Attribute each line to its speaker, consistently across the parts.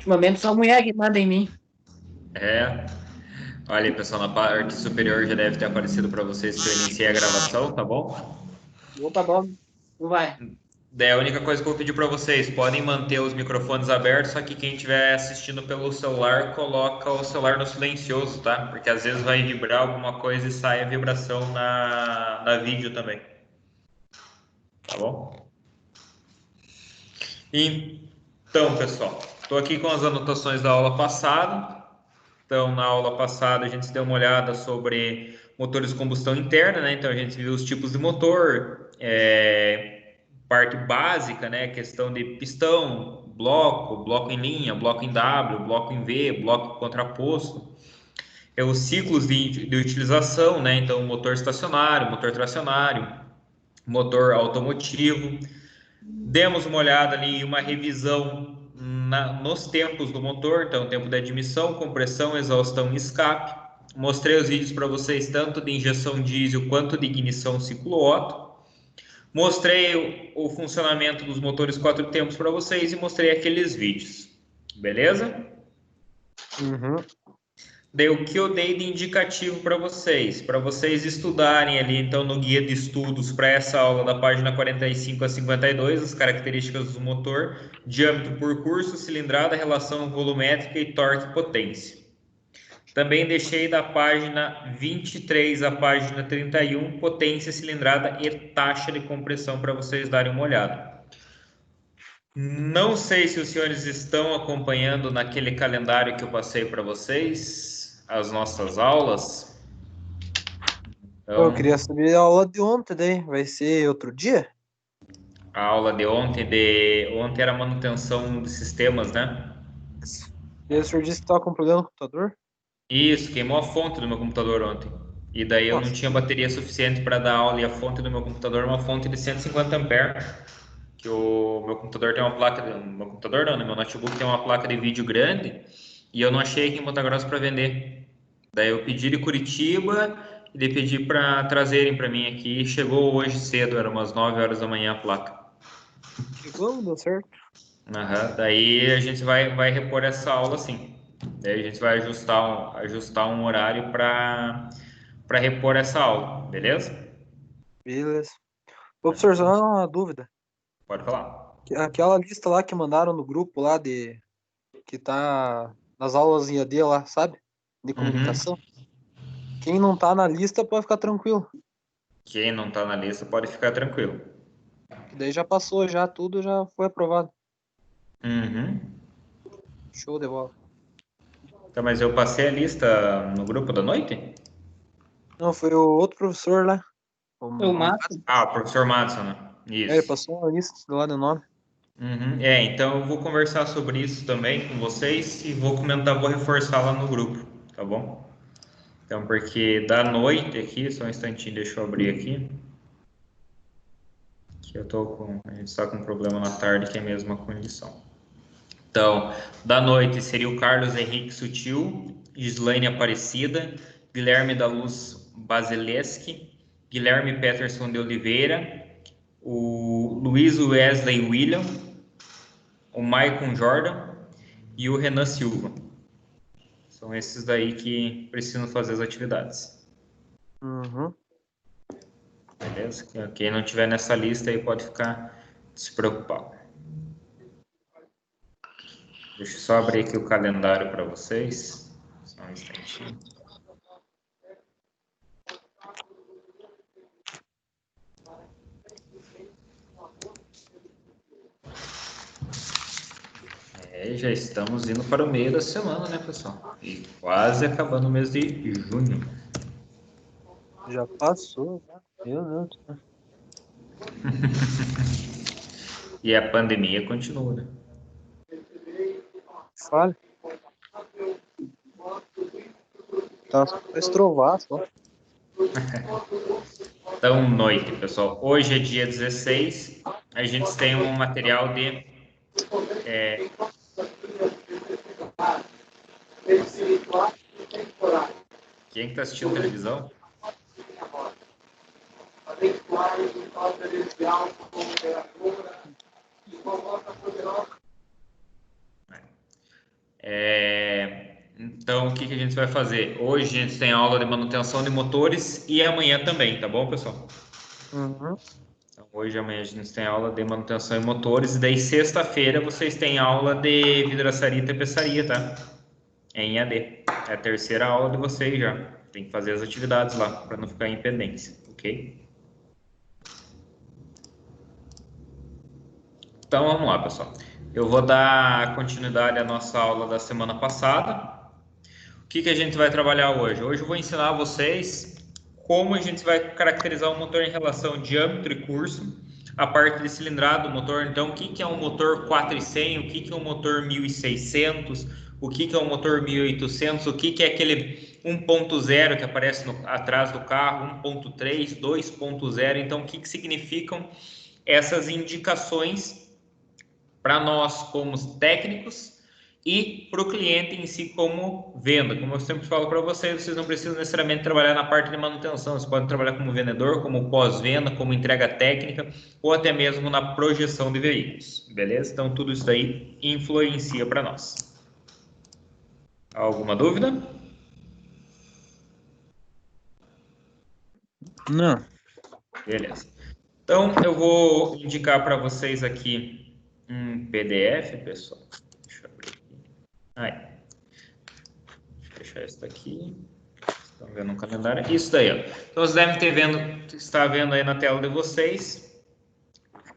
Speaker 1: Ultimamente só mulher que manda em mim.
Speaker 2: É. Olha aí, pessoal, na parte superior já deve ter aparecido para vocês que eu iniciei a gravação, tá bom?
Speaker 1: Opa, bom. Vai.
Speaker 2: Daí a única coisa que eu vou pedir para vocês, podem manter os microfones abertos, só que quem estiver assistindo pelo celular, coloca o celular no silencioso, tá? Porque às vezes vai vibrar alguma coisa e sai a vibração na vídeo também. Tá bom? Então, pessoal, estou aqui com as anotações da aula passada. Então, na aula passada, a gente deu uma olhada sobre motores de combustão interna, né? Então, a gente viu os tipos de motor, parte básica, né? Questão de pistão, bloco em linha, bloco em W, bloco em V, bloco contraposto. Os ciclos de utilização, né? Então, motor estacionário, motor tracionário, motor automotivo. Demos uma olhada ali, uma revisão nos tempos do motor, então tempo de admissão, compressão, exaustão e escape. Mostrei os vídeos para vocês tanto de injeção diesel quanto de ignição ciclo Otto. Mostrei o funcionamento dos motores 4 tempos para vocês e mostrei aqueles vídeos. Beleza?
Speaker 1: Uhum.
Speaker 2: Daí o que eu dei de indicativo para vocês estudarem ali então no guia de estudos para essa aula da página 45 a 52, as características do motor, diâmetro por curso, cilindrada, relação volumétrica e torque e potência. Também deixei da página 23 à página 31, potência, cilindrada e taxa de compressão para vocês darem uma olhada. Não sei se os senhores estão acompanhando naquele calendário que eu passei para vocês, as nossas aulas.
Speaker 3: Pô, eu
Speaker 2: Então,
Speaker 3: queria saber a aula de ontem, daí. Vai ser outro dia?
Speaker 2: a aula de ontem era manutenção de sistemas, né?
Speaker 3: E o senhor disse que estava com problema no computador?
Speaker 2: Isso, queimou a fonte do meu computador ontem. E daí eu não
Speaker 3: Nossa,
Speaker 2: tinha bateria suficiente para dar aula e a fonte do meu computador é uma fonte de 150 amperes, que o meu computador tem uma placa, meu computador não, né? Meu notebook tem uma placa de vídeo grande e eu não achei aqui em Ponta Grossa para vender. Daí eu pedi de Curitiba e daí pedi para trazerem para mim aqui. Chegou hoje cedo, era umas 9 horas da manhã a placa.
Speaker 3: chegou, deu certo.
Speaker 2: Aham. Daí a gente vai repor essa aula sim. Daí a gente vai ajustar um horário para repor essa aula, beleza?
Speaker 3: Beleza. Ô, professor, só uma dúvida.
Speaker 2: Pode falar.
Speaker 3: Aquela lista lá que mandaram no grupo lá de que tá nas aulas em AD lá, sabe? De
Speaker 2: Uhum.
Speaker 3: comunicação. Quem não tá na lista pode ficar tranquilo.
Speaker 2: Quem não tá na lista pode ficar tranquilo.
Speaker 3: Que daí já passou, já tudo já foi aprovado.
Speaker 2: Uhum.
Speaker 3: Show de bola.
Speaker 2: Então, mas eu passei a lista no grupo da noite?
Speaker 3: Não, foi o outro professor lá.
Speaker 1: Eu mato.
Speaker 2: Ah, o professor Madison, né?
Speaker 3: Ele
Speaker 2: Isso.
Speaker 3: passou uma lista lá no nome.
Speaker 2: Uhum. Então eu vou conversar sobre isso também com vocês e vou comentar, vou reforçar lá no grupo, tá bom? Então, porque da noite aqui, só um instantinho, deixa eu abrir aqui. Que a gente está com um problema na tarde que é mesmo a condição. Então, da noite seria o Carlos Henrique Sutil, Gislaine Aparecida, Guilherme da Luz Basileski, Guilherme Peterson de Oliveira, o Luiz Wesley William, o Maicon Jordan e o Renan Silva. São esses daí que precisam fazer as atividades.
Speaker 3: Uhum.
Speaker 2: Beleza? Quem não tiver nessa lista aí pode ficar despreocupado. Deixa eu só abrir aqui o calendário para vocês. Só um instantinho. Já estamos indo para o meio da semana, né, pessoal? E quase acabando o mês de junho.
Speaker 3: Já passou, já. Meu Deus do céu.
Speaker 2: E a pandemia continua, né?
Speaker 3: Fale. Tá só pra estrovar, só.
Speaker 2: Então, noite, pessoal. Hoje é dia 16. A gente tem um material de... Quem que tá assistindo televisão? Então, o que a gente vai fazer? Hoje a gente tem aula de manutenção de motores e amanhã também, tá bom, pessoal?
Speaker 3: Uhum.
Speaker 2: Então, hoje e amanhã a gente tem aula de manutenção de motores e daí sexta-feira vocês têm aula de vidraçaria e tapeçaria, tá? Em EAD. É a terceira aula de vocês já. Tem que fazer as atividades lá para não ficar em pendência, ok? Então vamos lá, pessoal. Eu vou dar continuidade à nossa aula da semana passada. O que a gente vai trabalhar hoje? Hoje eu vou ensinar a vocês como a gente vai caracterizar o motor em relação diâmetro e curso, a parte de cilindrada do motor. Então, o que é um motor 400, o que é um motor 1600, o que é um motor 1800, o que é aquele 1.0 que aparece atrás do carro, 1.3, 2.0. Então, o que significam essas indicações para nós como técnicos e para o cliente em si como venda. Como eu sempre falo para vocês, vocês não precisam necessariamente trabalhar na parte de manutenção, vocês podem trabalhar como vendedor, como pós-venda, como entrega técnica ou até mesmo na projeção de veículos, beleza? Então tudo isso aí influencia para nós. Alguma dúvida?
Speaker 3: Não.
Speaker 2: Beleza. Então eu vou indicar para vocês aqui um PDF, pessoal. Deixa eu abrir aqui. Aí. Deixa eu fechar isso daqui. Estão vendo no calendário? Isso daí, ó. Então, vocês devem estar vendo aí na tela de vocês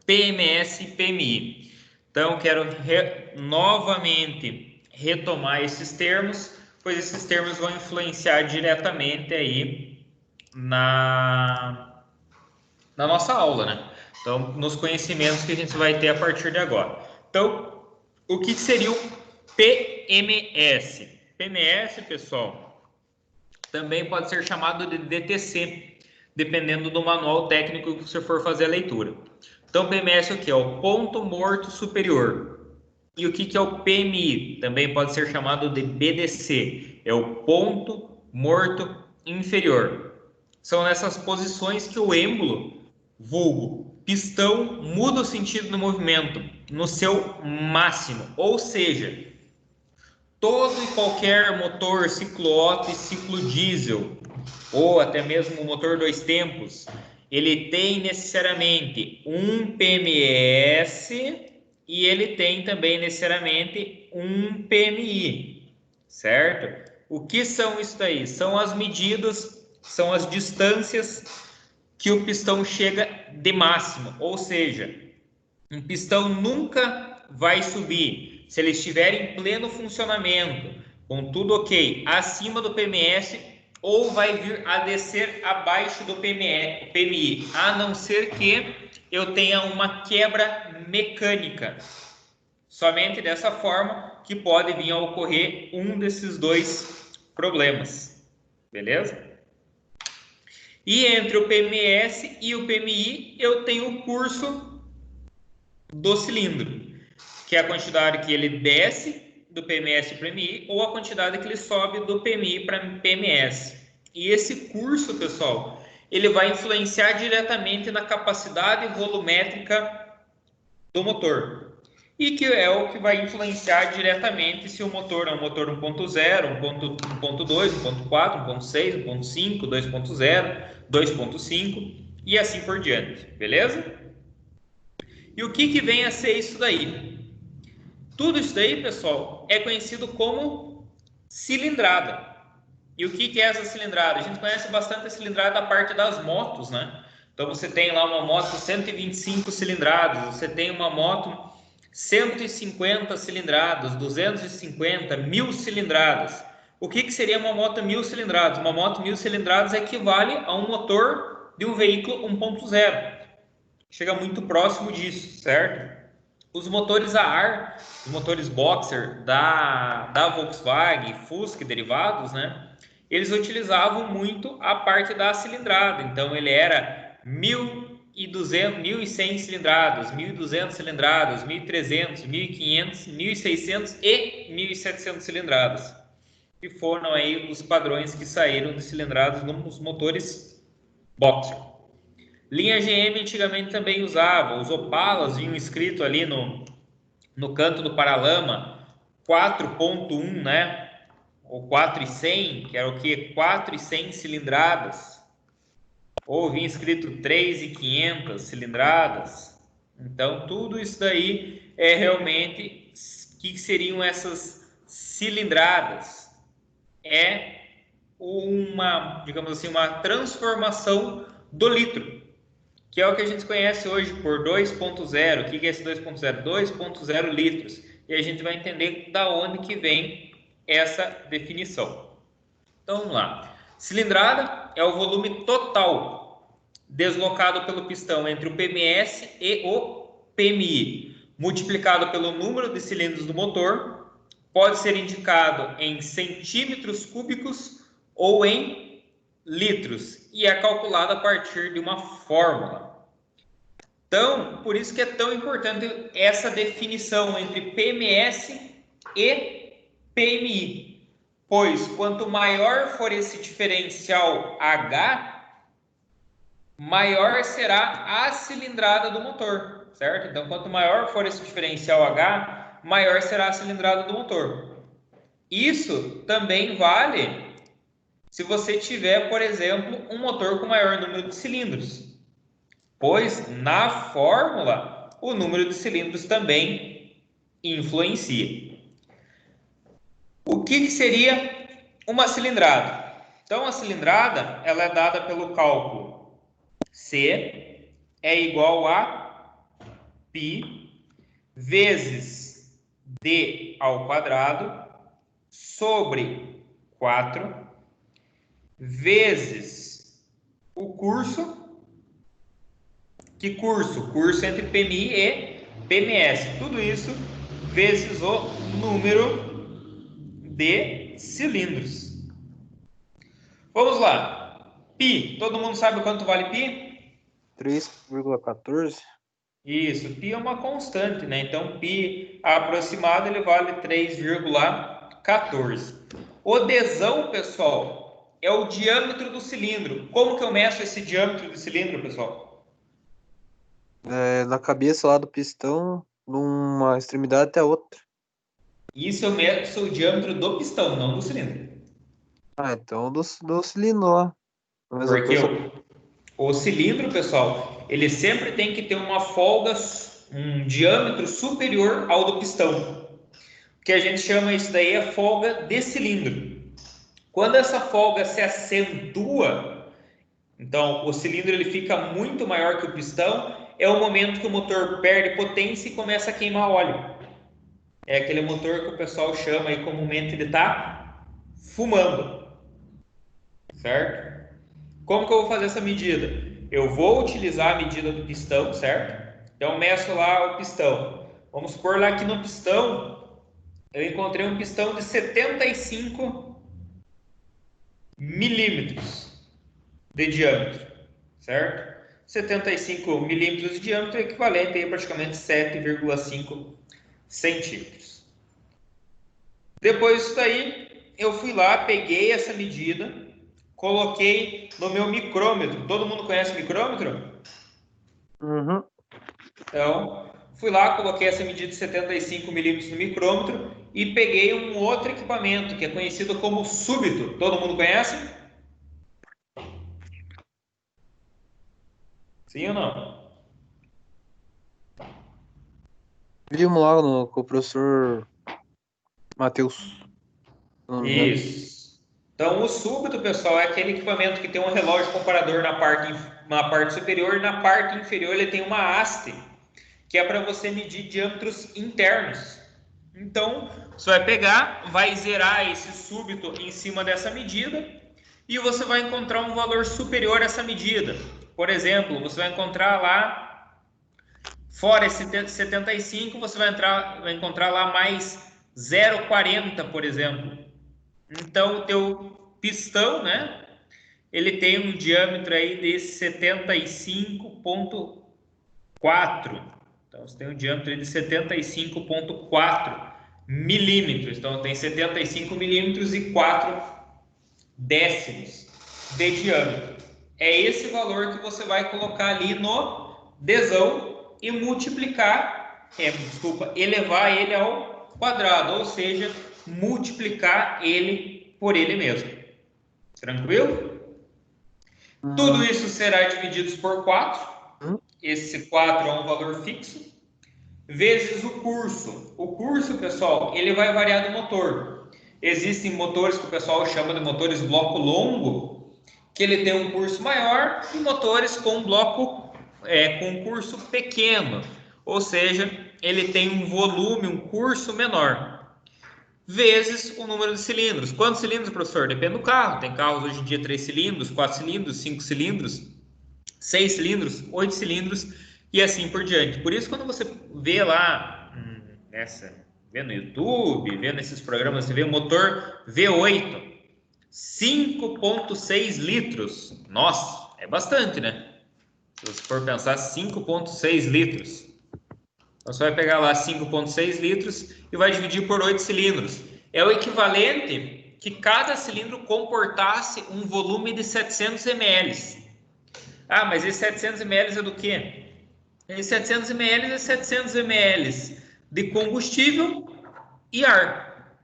Speaker 2: PMS e PMI. Então, quero novamente retomar esses termos, pois esses termos vão influenciar diretamente aí na nossa aula, né? Então, nos conhecimentos que a gente vai ter a partir de agora. Então, o que seria o PMS? PMS, pessoal, também pode ser chamado de DTC, dependendo do manual técnico que você for fazer a leitura. Então, PMS é o que? É o ponto morto superior. E o que é o PMI? Também pode ser chamado de BDC, é o ponto morto inferior. São nessas posições que o êmbolo, vulgo pistão, muda o sentido do movimento no seu máximo, ou seja, todo e qualquer motor ciclo Otto e ciclo diesel, ou até mesmo motor dois tempos, ele tem necessariamente um PMS e ele tem também necessariamente um PMI, certo? O que são isso daí? São as medidas, são as distâncias que o pistão chega de máximo, ou seja, um pistão nunca vai subir se ele estiver em pleno funcionamento, com tudo ok, acima do PMS, ou vai vir a descer abaixo do PMI, a não ser que eu tenha uma quebra mecânica. Somente dessa forma que pode vir a ocorrer um desses dois problemas. Beleza? E entre o PMS e o PMI, eu tenho o curso do cilindro, que é a quantidade que ele desce do PMS para o PMI ou a quantidade que ele sobe do PMI para PMS. E esse curso, pessoal, ele vai influenciar diretamente na capacidade volumétrica do motor. E que é o que vai influenciar diretamente se o motor é um motor 1.0, 1.2, 1.4, 1.6, 1.5, 2.0, 2.5 e assim por diante, beleza? E o que vem a ser isso daí? Tudo isso daí, pessoal, é conhecido como cilindrada. E o que é essa cilindrada? A gente conhece bastante a cilindrada da parte das motos, né? Então você tem lá uma moto 125 cilindradas, você tem uma moto 150 cilindradas, 250, 1000 cilindradas. O que seria uma moto 1000 cilindradas? Uma moto 1000 cilindradas equivale a um motor de um veículo 1.0. Chega muito próximo disso, certo? Os motores a ar, os motores boxer da Volkswagen, Fusca e derivados, né? Eles utilizavam muito a parte da cilindrada. Então, ele era 1.200, 1.100 cilindradas, 1.200 cilindradas, 1.300, 1.500, 1.600 e 1.700 cilindradas. Que foram aí os padrões que saíram de cilindradas nos motores boxer. Linha GM antigamente também usava, os Opalas vinham escrito ali no canto do paralama 4.1, né? ou 4.100, que era o quê? 4.100 cilindradas. Ou vinha escrito 3.500 cilindradas. Então, tudo isso daí é realmente o que seriam essas cilindradas. É uma, digamos assim, uma transformação do litro, que é o que a gente conhece hoje por 2.0. O que é esse 2.0? 2.0 litros. E a gente vai entender da onde que vem essa definição. Então, vamos lá. Cilindrada é o volume total deslocado pelo pistão entre o PMS e o PMI, multiplicado pelo número de cilindros do motor. Pode ser indicado em centímetros cúbicos ou em litros e é calculado a partir de uma fórmula. Então, por isso que é tão importante essa definição entre PMS e PMI, pois quanto maior for esse diferencial H, maior será a cilindrada do motor, certo? Então, quanto maior for esse diferencial H, maior será a cilindrada do motor. Isso também vale se você tiver, por exemplo, um motor com maior número de cilindros, pois na fórmula o número de cilindros também influencia. O que seria uma cilindrada? Então, a cilindrada ela é dada pelo cálculo C é igual a π vezes d ao quadrado sobre 4 vezes o curso. Que curso? Curso entre PMI e PMS. Tudo isso vezes o número de cilindros. Vamos lá. Π. Todo mundo sabe quanto vale π?
Speaker 3: 3,14.
Speaker 2: Isso. Π é uma constante, né? Então, π aproximado ele vale 3,14. O desão, pessoal, é o diâmetro do cilindro. Como que eu meço esse diâmetro do cilindro, pessoal?
Speaker 3: Na cabeça lá do pistão, numa extremidade até a outra.
Speaker 2: Isso eu meço o diâmetro do pistão, não do cilindro.
Speaker 3: Então do cilindro lá.
Speaker 2: Porque o cilindro, pessoal, ele sempre tem que ter uma folga, um diâmetro superior ao do pistão. O que a gente chama isso daí é folga de cilindro. Quando essa folga se acentua, então o cilindro ele fica muito maior que o pistão, é o momento que o motor perde potência e começa a queimar óleo. É aquele motor que o pessoal chama aí comumente de estar fumando, certo? Como que eu vou fazer essa medida? Eu vou utilizar a medida do pistão, certo? Então, meço lá o pistão. Vamos supor lá que no pistão, eu encontrei um pistão de 75 milímetros de diâmetro, certo? 75 milímetros de diâmetro é equivalente a praticamente 7,5 centímetros. Depois disso daí, eu fui lá, peguei essa medida, coloquei no meu micrômetro. Todo mundo conhece o micrômetro?
Speaker 3: Uhum.
Speaker 2: Então, fui lá, coloquei essa medida de 75 milímetros no micrômetro e peguei um outro equipamento que é conhecido como súbito. Todo mundo conhece? Sim ou não?
Speaker 3: Vimos lá com o professor Matheus.
Speaker 2: Isso. Então, o súbito, pessoal, é aquele equipamento que tem um relógio comparador na parte superior e na parte inferior ele tem uma haste, que é para você medir diâmetros internos. Então, você vai pegar, vai zerar esse súbito em cima dessa medida e você vai encontrar um valor superior a essa medida. Por exemplo, você vai encontrar lá, fora esse 75, você vai encontrar lá mais 0,40, por exemplo. Então, o teu pistão, né? Ele tem um diâmetro aí de 75,4. Então, você tem um diâmetro de 75,4 milímetros. Então, tem 75 milímetros e 4 décimos de diâmetro. É esse valor que você vai colocar ali no desão e multiplicar, elevar ele ao quadrado, ou seja, multiplicar ele por ele mesmo. Tranquilo? Tudo isso será dividido por 4. Esse 4 é um valor fixo. Vezes o curso. O curso, pessoal, ele vai variar do motor. Existem motores que o pessoal chama de motores bloco longo, que ele tem um curso maior, e motores com bloco com curso pequeno, ou seja, ele tem um volume, um curso menor, vezes o número de cilindros. Quantos cilindros, professor? Depende do carro. Tem carros hoje em dia 3 cilindros, 4 cilindros, 5 cilindros, 6 cilindros, 8 cilindros e assim por diante. Por isso, quando você vê lá, vê no YouTube, vê nesses programas, você vê o motor V8, 5,6 litros. Nossa, é bastante, né? Se você for pensar, 5,6 litros. Então, você vai pegar lá 5,6 litros e vai dividir por 8 cilindros. É o equivalente que cada cilindro comportasse um volume de 700 ml. Ah, mas esse 700 ml é do quê? Esse 700 ml é 700 ml de combustível e ar.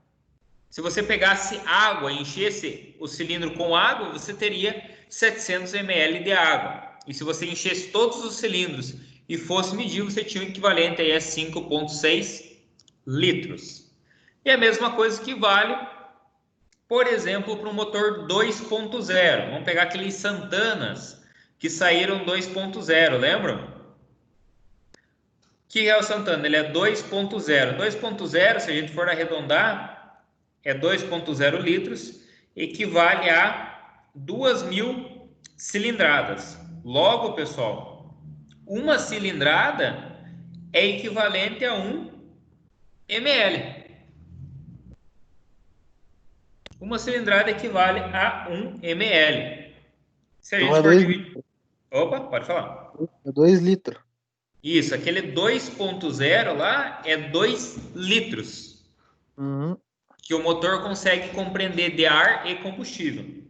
Speaker 2: Se você pegasse água e enchesse o cilindro com água, você teria 700 ml de água. E se você enchesse todos os cilindros e fosse medir, você tinha o equivalente aí a 5,6 litros. E a mesma coisa que vale, por exemplo, para um motor 2.0. Vamos pegar aqueles Santanas que saíram 2.0, lembram? Que é o Santana? Ele é 2.0. 2.0, se a gente for arredondar, é 2.0 litros, equivale a 2.000 cilindradas. Logo, pessoal, uma cilindrada é equivalente a 1 ml. Uma cilindrada equivale a 1 ml. Se a gente for dividir... Opa, pode falar.
Speaker 3: É 2 litros.
Speaker 2: Isso, aquele 2.0 lá é 2 litros. Que o motor consegue compreender de ar e combustível.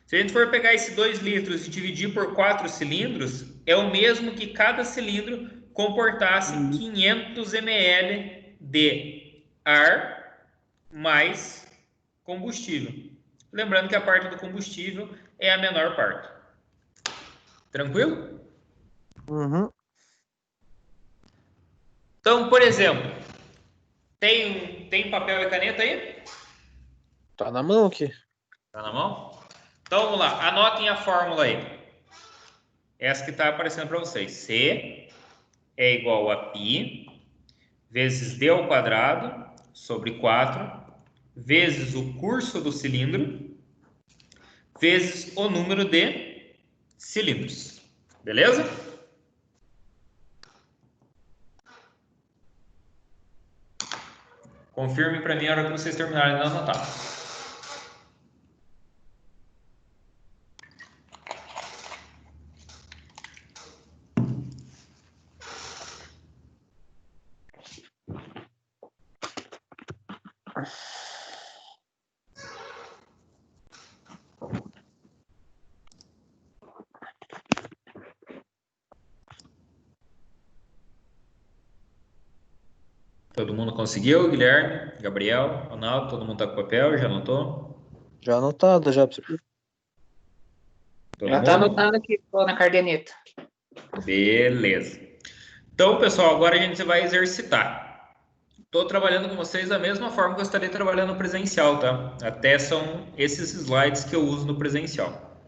Speaker 2: Se a gente for pegar esse 2 litros e dividir por 4 cilindros, é o mesmo que cada cilindro comportasse 500 ml de ar mais combustível. Lembrando que a parte do combustível é a menor parte. Tranquilo? Então, por exemplo, tem papel e caneta aí?
Speaker 3: Tá na mão aqui.
Speaker 2: Tá na mão? Então, vamos lá. Anotem a fórmula aí. Essa que está aparecendo para vocês. C é igual a π vezes d ao quadrado sobre 4 vezes o curso do cilindro vezes o número de cilindros. Beleza? Confirme para mim a hora que vocês terminarem de anotar. Todo mundo conseguiu? Guilherme, Gabriel, Ronaldo, todo mundo tá com papel? Já anotou?
Speaker 3: Já anotado, já.
Speaker 1: Já tá anotado aqui na caderneta.
Speaker 2: Beleza. Então, pessoal, agora a gente vai exercitar. Estou trabalhando com vocês da mesma forma que eu estarei trabalhando no presencial, tá? Até são esses slides que eu uso no presencial.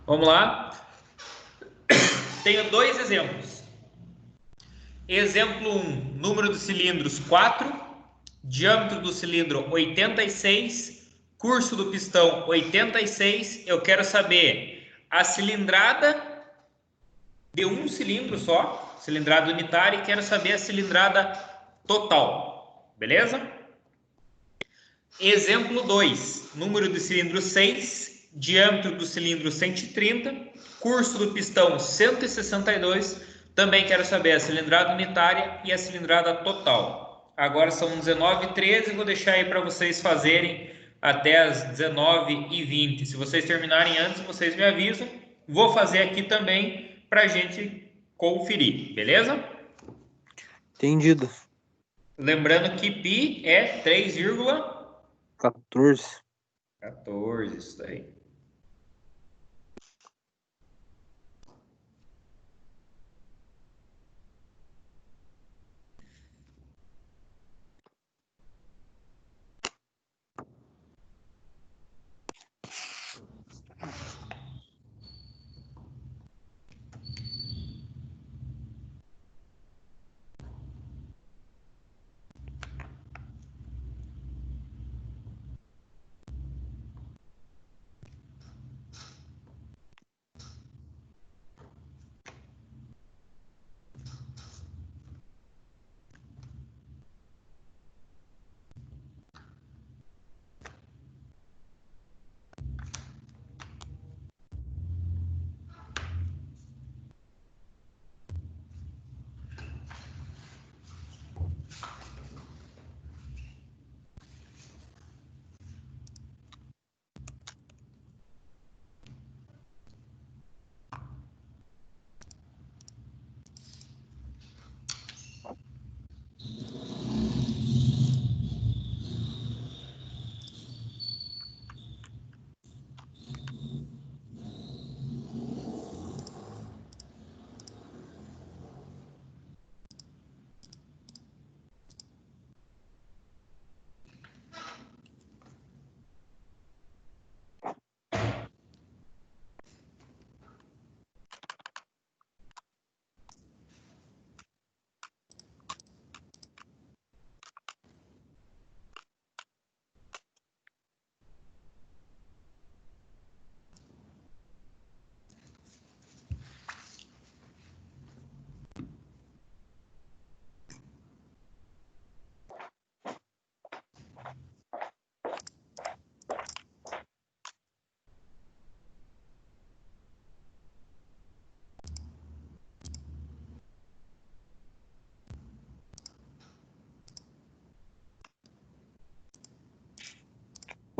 Speaker 2: Vamos lá. Tenho 2 exemplos. Exemplo 1, número de cilindros 4, diâmetro do cilindro 86, curso do pistão 86. Eu quero saber a cilindrada de um cilindro só, cilindrada unitária, e quero saber a cilindrada total. Beleza? Exemplo 2, número de cilindro 6, diâmetro do cilindro 130, curso do pistão 162. Também quero saber a cilindrada unitária e a cilindrada total. Agora são 19h13, vou deixar aí para vocês fazerem até as 19h20. Se vocês terminarem antes, vocês me avisam. Vou fazer aqui também para a gente conferir, beleza?
Speaker 3: Entendido.
Speaker 2: Lembrando que π é 3,5.
Speaker 3: 14.
Speaker 2: 14, isso daí.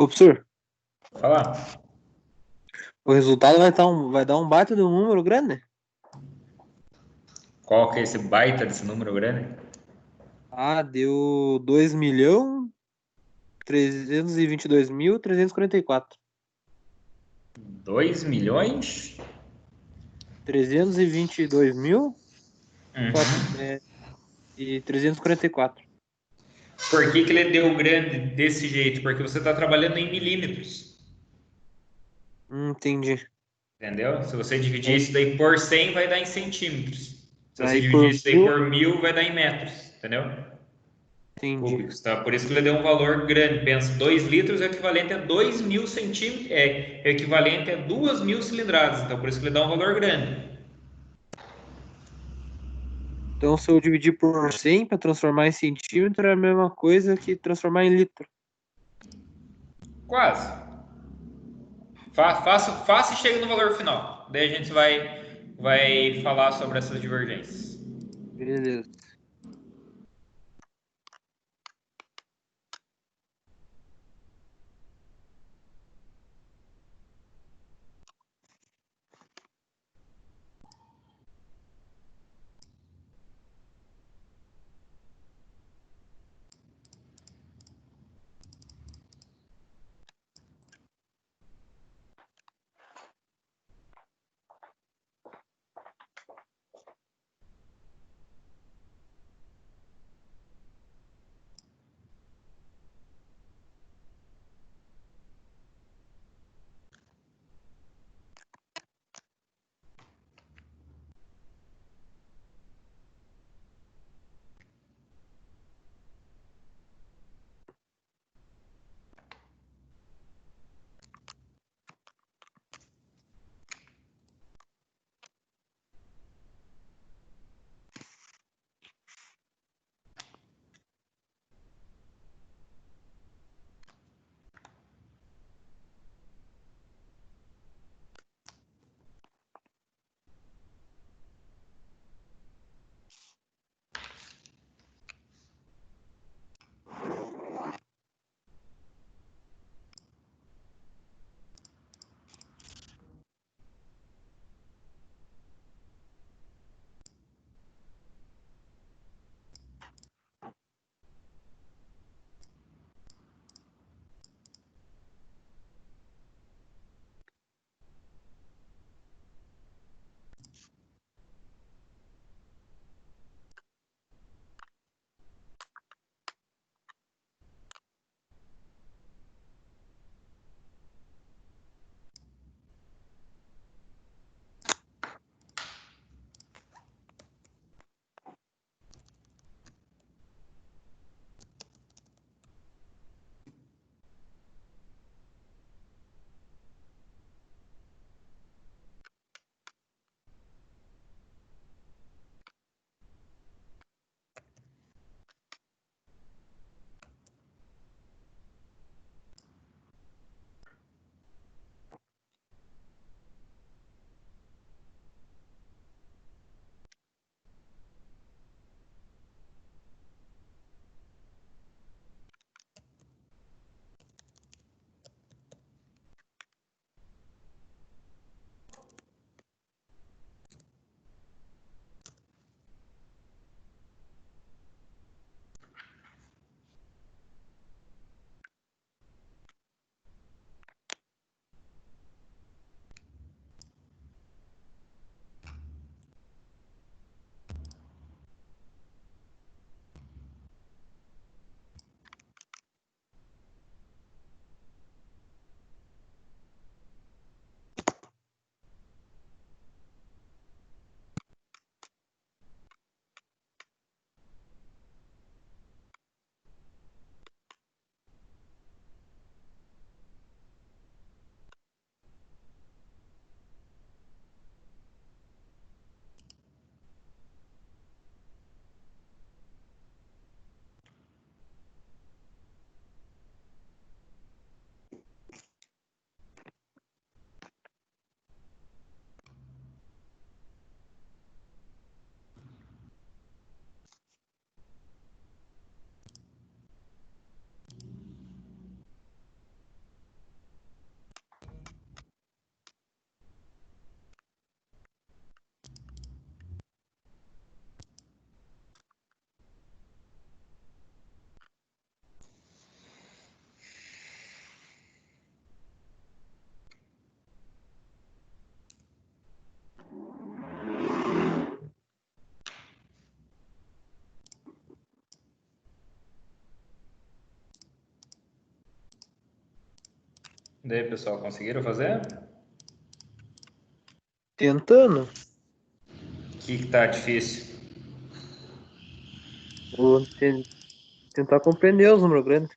Speaker 3: Ô, professor,
Speaker 2: Vai lá.
Speaker 3: o resultado vai dar um baita de um número grande?
Speaker 2: Qual que é esse baita desse número grande?
Speaker 3: Ah, deu 2.322.344.
Speaker 2: 2 milhões?
Speaker 3: 322.000
Speaker 2: Uhum.
Speaker 3: e 344.
Speaker 2: Por que que ele deu grande desse jeito? Porque você está trabalhando em milímetros.
Speaker 3: Entendi.
Speaker 2: Entendeu? Se você dividir
Speaker 3: Aí,
Speaker 2: isso daí por 100, vai dar em centímetros. Se você
Speaker 3: aí
Speaker 2: dividir
Speaker 3: por
Speaker 2: isso daí
Speaker 3: mil,
Speaker 2: por 1000, vai dar em metros. Entendeu?
Speaker 3: entendi.
Speaker 2: Cúbicos, tá? Por isso que ele deu um valor grande. Pensa, 2 litros é equivalente a 2.000 centímetros, é equivalente a 2.000 cilindradas. Então, por isso que ele dá um valor grande.
Speaker 3: Então, se eu dividir por 100 para transformar em centímetro, é a mesma coisa que transformar em litro.
Speaker 2: Quase. Faça e chega no valor final. Daí a gente vai falar sobre essas divergências.
Speaker 3: Beleza.
Speaker 2: Daí, pessoal, conseguiram fazer?
Speaker 3: Tentando.
Speaker 2: O que tá difícil?
Speaker 3: Vou tentar compreender os números grandes.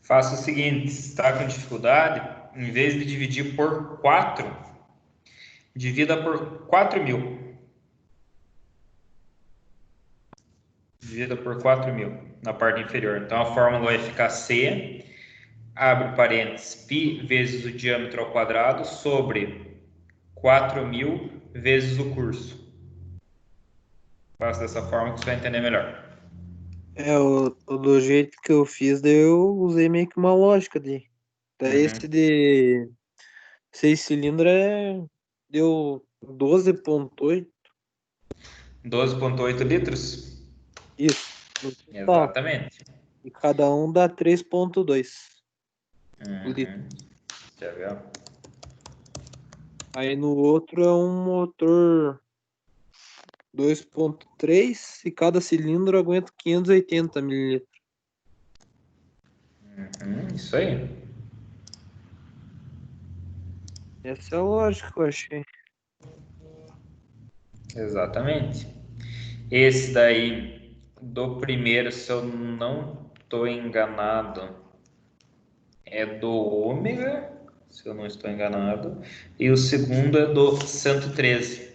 Speaker 2: Faça o seguinte, se está com dificuldade, em vez de dividir por 4, divida por 4.000. Divida por 4.000 na parte inferior. Então, a fórmula vai ficar C, abre parênteses, π vezes o diâmetro ao quadrado sobre 4.000 vezes o curso. Faça dessa forma que você vai entender melhor.
Speaker 3: Do jeito que eu fiz, daí eu usei meio que uma lógica de. Daí esse de 6 cilindros deu 12,8.
Speaker 2: 12,8 litros?
Speaker 3: Isso, no total.
Speaker 2: Exatamente.
Speaker 3: E cada um dá 3,2 litros.
Speaker 2: Uhum. Quer ver?
Speaker 3: Aí no outro é um motor 2,3 e cada cilindro aguenta 580 mililitros.
Speaker 2: Isso aí.
Speaker 3: Essa é a lógica que eu achei.
Speaker 2: Exatamente. Esse daí, do primeiro, se eu não estou enganado, é do ômega, se eu não estou enganado, e o segundo é do 113.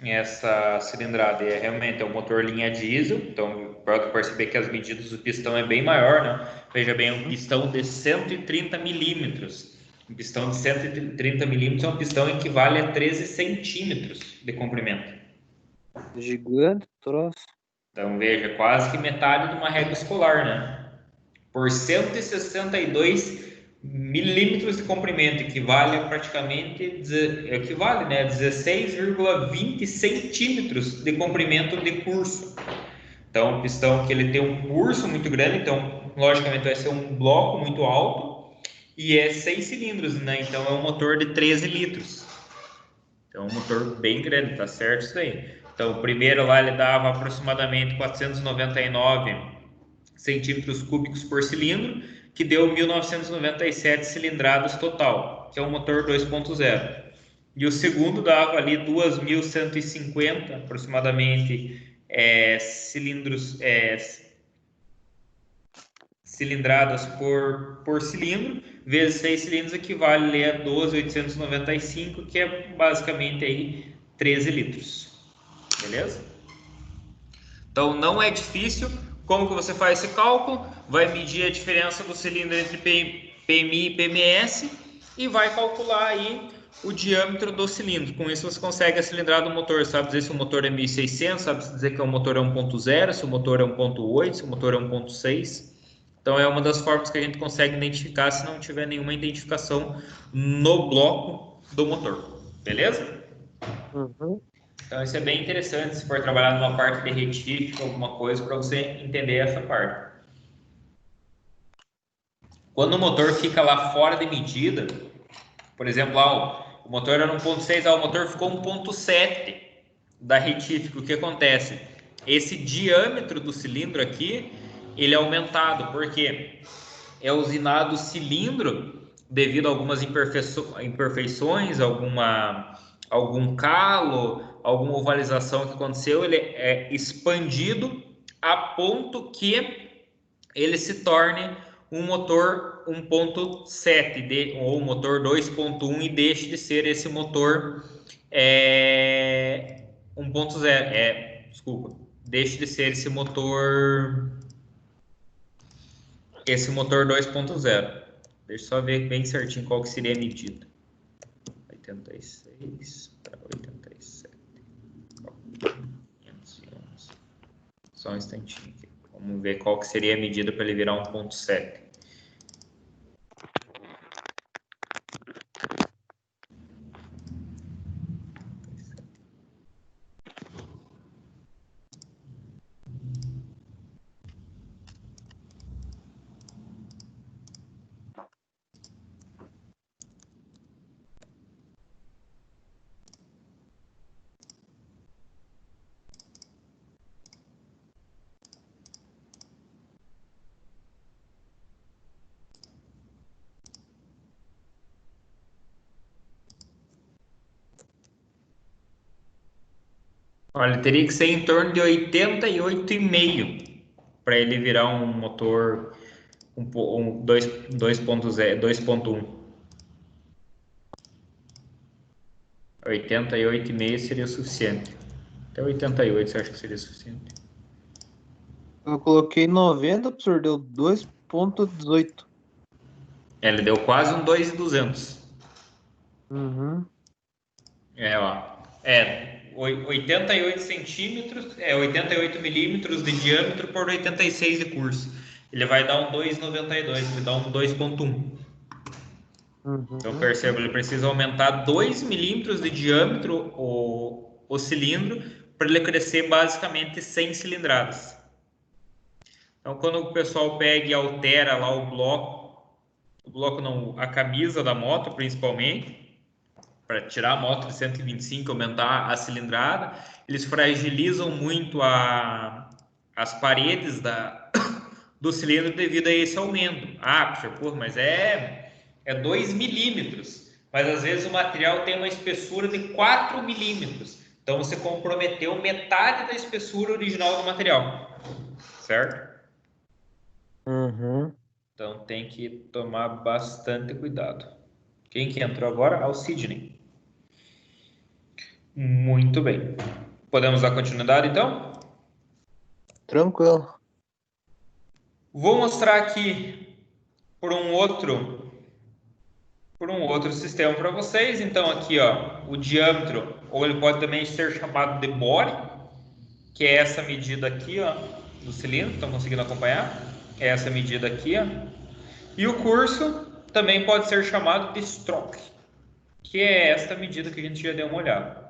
Speaker 2: Essa cilindrada é realmente um motor linha diesel, então pode perceber que as medidas do pistão é bem maior, né? Veja bem, um pistão de 130 milímetros. Um pistão de 130 milímetros é um pistão que equivale a 13 centímetros de comprimento.
Speaker 3: Gigante, troço.
Speaker 2: Então veja, quase que metade de uma régua escolar, né? Por 162 milímetros de comprimento, equivale a praticamente, equivale, né, 16,20 centímetros de comprimento de curso. Então, um pistão que ele tem um curso muito grande, então, logicamente, vai ser um bloco muito alto e é 6 cilindros, né? Então, é um motor de 13 litros. Então, é um motor bem grande, tá certo isso aí. Então, o primeiro lá ele dava aproximadamente 499 centímetros cúbicos por cilindro, que deu 1997 cilindradas total, que é um motor 2.0. E o segundo dava ali 2.150 aproximadamente cilindros, cilindradas por cilindro, vezes 6 cilindros equivale a 12.895, que é basicamente aí 13 litros. Beleza? Então não é difícil. Como que você faz esse cálculo? Vai medir a diferença do cilindro entre PMI e PMS e vai calcular aí o diâmetro do cilindro. Com isso você consegue a cilindrada do motor. Sabe dizer se o motor é 1.600, sabe dizer que o motor é 1.0, se o motor é 1.8, se o motor é 1.6. Então é uma das formas que a gente consegue identificar se não tiver nenhuma identificação no bloco do motor. Beleza?
Speaker 3: Uhum.
Speaker 2: Então isso é bem interessante se for trabalhar numa parte de retífica, alguma coisa, para você entender essa parte. Quando o motor fica lá fora de medida, por exemplo, lá, o motor era 1.6, o motor ficou 1.7 da retífica, o que acontece? Esse diâmetro do cilindro aqui, ele é aumentado, porque é usinado o cilindro devido a algumas imperfeições, algum calo, alguma ovalização que aconteceu, ele é expandido a ponto que ele se torne um motor 1.7 ou um motor 2.1 e deixe de ser esse motor 1.0. Desculpa, deixe de ser esse motor 2.0. Deixa eu só ver bem certinho qual que seria a medida. 86 para 87. 511. Só um instantinho aqui. Vamos ver qual que seria a medida para ele virar 1.7. Olha, teria que ser em torno de 88,5 para ele virar um motor 2.1. 88,5 seria o suficiente. Até 88 você acha que seria suficiente?
Speaker 3: Eu coloquei 90, professor, deu 2,18.
Speaker 2: Ele deu quase um 2,200.
Speaker 3: Uhum.
Speaker 2: Ó. 88 centímetros, 88 milímetros de diâmetro por 86 de curso. Ele vai dar um 2,92, ele dá um 2,1. Então
Speaker 3: Uhum.
Speaker 2: perceba, ele precisa aumentar 2 milímetros de diâmetro o cilindro para ele crescer basicamente 100 cilindradas. Então quando o pessoal pega e altera lá o bloco não, a camisa da moto principalmente, para tirar a moto de 125, aumentar a cilindrada, eles fragilizam muito as paredes do cilindro devido a esse aumento. Professor, pô, mas é 2 milímetros, mas às vezes o material tem uma espessura de 4 milímetros. Então você comprometeu metade da espessura original do material, certo?
Speaker 3: Uhum.
Speaker 2: Então tem que tomar bastante cuidado. Quem que entrou agora? O Sidney. Muito bem. Podemos dar continuidade então?
Speaker 3: Tranquilo.
Speaker 2: Vou mostrar aqui por um outro sistema para vocês. Então aqui, ó, o diâmetro, ou ele pode também ser chamado de bore, que é essa medida aqui, ó, do cilindro. Estão conseguindo acompanhar? É essa medida aqui, ó. E o curso também pode ser chamado de stroke, que é esta medida que a gente já deu uma olhada.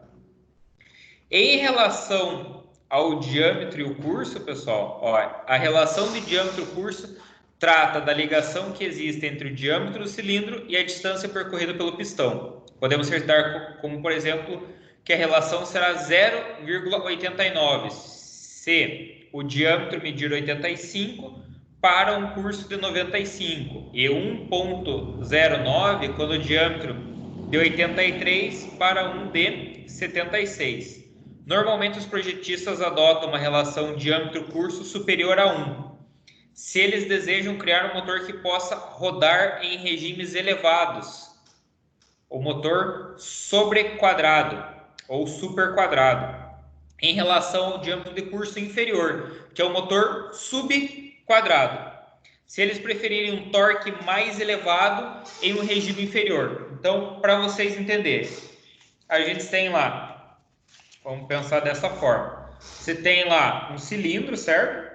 Speaker 2: Em relação ao diâmetro e o curso, pessoal, ó, a relação de diâmetro e curso trata da ligação que existe entre o diâmetro do cilindro e a distância percorrida pelo pistão. Podemos citar como, por exemplo, que a relação será 0,89 se o diâmetro medir 85 para um curso de 95 e 1,09 quando o diâmetro de 83 para um de 76. Normalmente os projetistas adotam uma relação diâmetro-curso superior a 1. Se eles desejam criar um motor que possa rodar em regimes elevados, o motor sobrequadrado ou superquadrado, em relação ao diâmetro de curso inferior, que é o motor subquadrado. Se eles preferirem um torque mais elevado em um regime inferior. Então, para vocês entenderem, a gente tem lá, vamos pensar dessa forma. Você tem lá um cilindro, certo?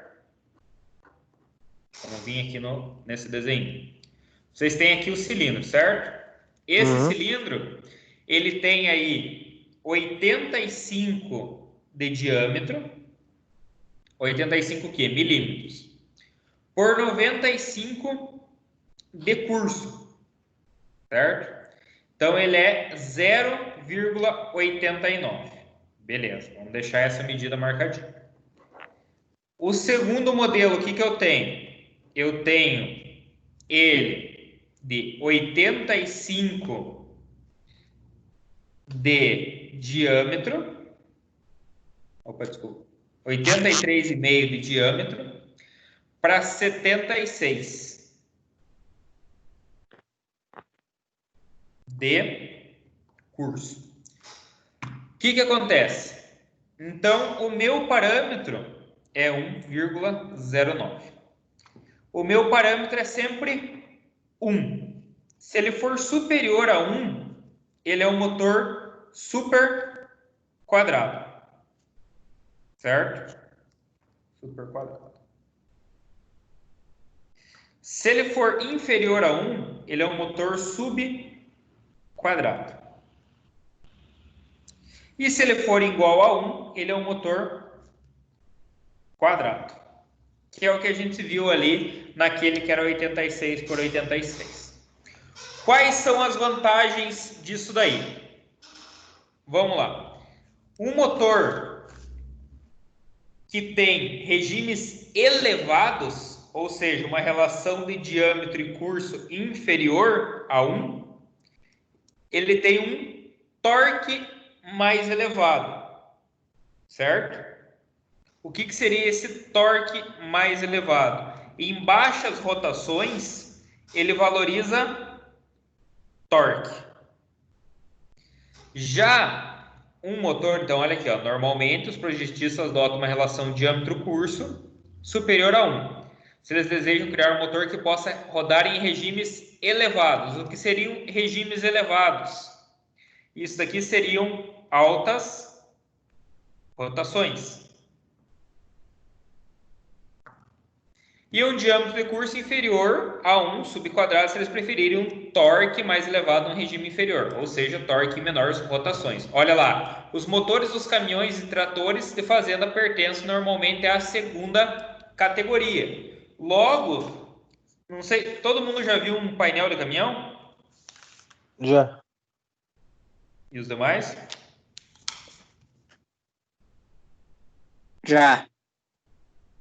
Speaker 2: Vamos vir aqui nesse desenho. Vocês têm aqui o cilindro, certo? Esse cilindro, ele tem aí 85 de diâmetro. 85 o quê? Milímetros. Por 95 de curso, certo? Então, ele é 0,89. Beleza, vamos deixar essa medida marcadinha. O segundo modelo, o que eu tenho? Eu tenho ele de 85 de diâmetro. Opa, desculpa. 83,5 de diâmetro para 76 de curso. O que acontece? Então, o meu parâmetro é 1,09. O meu parâmetro é sempre 1. Se ele for superior a 1, ele é um motor super quadrado. Certo? Super quadrado. Se ele for inferior a 1, ele é um motor subquadrado. E se ele for igual a 1, ele é um motor quadrado. Que é o que a gente viu ali naquele que era 86 por 86. Quais são as vantagens disso daí? Vamos lá. Um motor que tem regimes elevados, ou seja, uma relação de diâmetro e curso inferior a 1, ele tem um torque mais elevado. certo? O que seria esse torque mais elevado? Em baixas rotações, ele valoriza torque. Já um motor, então olha aqui, ó, normalmente os projetistas adotam uma relação diâmetro-curso superior a 1. Se eles desejam criar um motor que possa rodar em regimes elevados. O que seriam regimes elevados? Isso daqui seriam altas rotações. E um diâmetro de curso inferior a 1 subquadrado se eles preferirem um torque mais elevado no regime inferior, ou seja, torque em menores rotações. Olha lá, os motores dos caminhões e tratores de fazenda pertencem normalmente à segunda categoria. Logo, não sei, todo mundo já viu um painel de caminhão?
Speaker 3: Já.
Speaker 2: E os demais?
Speaker 1: Já.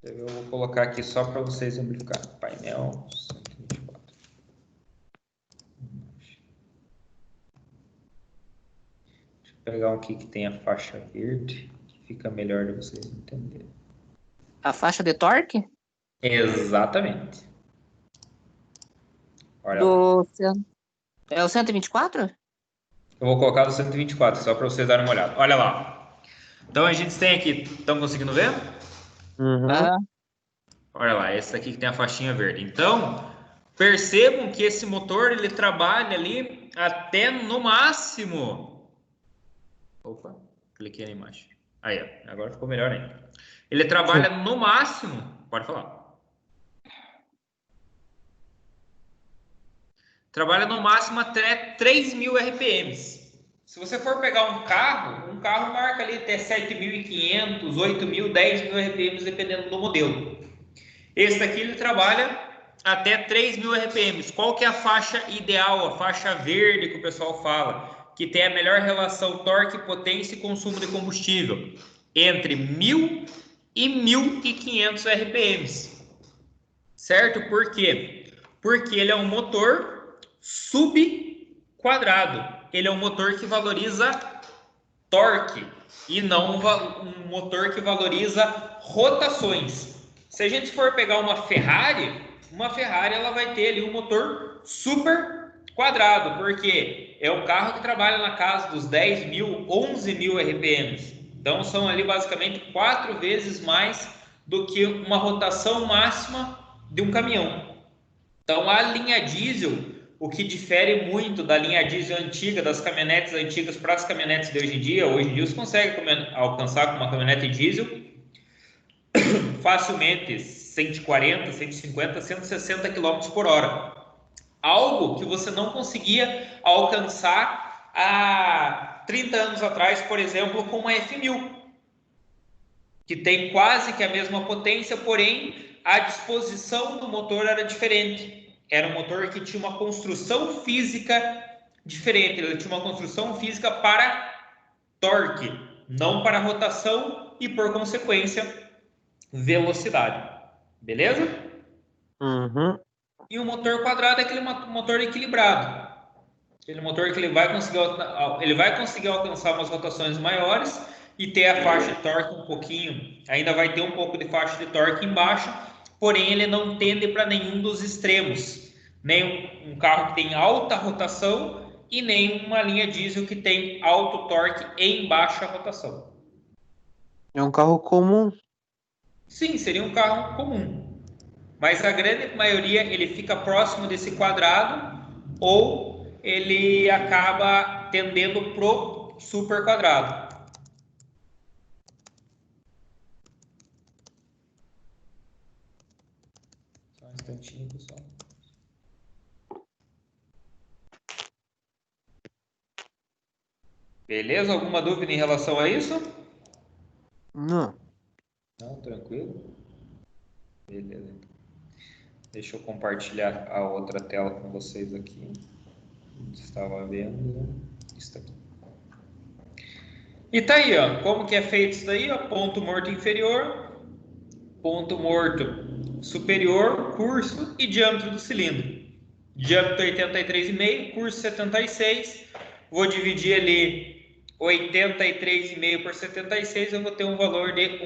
Speaker 2: Eu vou colocar aqui só para vocês exemplificarem. Painel 124. Deixa eu pegar um aqui que tem a faixa verde, que fica melhor de vocês entenderem.
Speaker 1: A faixa de torque?
Speaker 2: Exatamente. Olha lá.
Speaker 1: É o 124?
Speaker 2: Eu vou colocar no 124, só para vocês darem uma olhada. Olha lá. Então a gente tem aqui, estão conseguindo ver?
Speaker 3: Uhum.
Speaker 2: Olha lá, esse aqui que tem a faixinha verde. Então, percebam que esse motor ele trabalha ali até no máximo. Opa, cliquei na imagem. Aí, ó, agora ficou melhor ainda. Ele trabalha no máximo, pode falar. Trabalha no máximo até 3.000 RPMs. Se você for pegar um carro marca ali até 7.500, 8.000, 10.000 RPMs, dependendo do modelo. Esse daqui ele trabalha até 3.000 RPMs. Qual que é a faixa ideal, a faixa verde que o pessoal fala? Que tem a melhor relação torque, potência e consumo de combustível. Entre 1.000 e 1.500 RPMs. Certo? Por quê? Porque ele é um motor subquadrado. Ele é um motor que valoriza torque e não um motor que valoriza rotações. Se a gente for pegar uma Ferrari ela vai ter ali um motor super quadrado, porque é o carro que trabalha na casa dos 10.000, 11.000 RPMs. Então são ali basicamente 4 vezes mais do que uma rotação máxima de um caminhão. Então a linha diesel, o que difere muito da linha diesel antiga, das caminhonetes antigas para as caminhonetes de hoje em dia você consegue alcançar com uma caminhonete diesel facilmente 140, 150, 160 km por hora. Algo que você não conseguia alcançar há 30 anos atrás, por exemplo, com uma F1000, que tem quase que a mesma potência, porém a disposição do motor era diferente. Era um motor que tinha uma construção física diferente. Ele tinha uma construção física para torque, não para rotação e, por consequência, velocidade. Beleza?
Speaker 3: Uhum.
Speaker 2: E o motor quadrado é aquele motor equilibrado. Aquele motor que ele vai conseguir alcançar umas rotações maiores e ter a faixa de torque um pouquinho, ainda vai ter um pouco de faixa de torque embaixo, porém ele não tende para nenhum dos extremos, nem um carro que tem alta rotação e nem uma linha diesel que tem alto torque em baixa rotação.
Speaker 3: É um carro comum.
Speaker 2: Sim, seria um carro comum, mas a grande maioria ele fica próximo desse quadrado ou ele acaba tendendo pro super quadrado. Só um instantinho, pessoal. Beleza? Alguma dúvida em relação a isso?
Speaker 3: Não.
Speaker 2: Não, tranquilo. Beleza. Deixa eu compartilhar a outra tela com vocês aqui. Estava vendo isso aqui. E tá aí, ó, como que é feito isso daí, ó, ponto morto inferior, ponto morto superior, curso e diâmetro do cilindro. Diâmetro 83,5, curso 76. Vou dividir ali 83,5 por 76, eu vou ter um valor de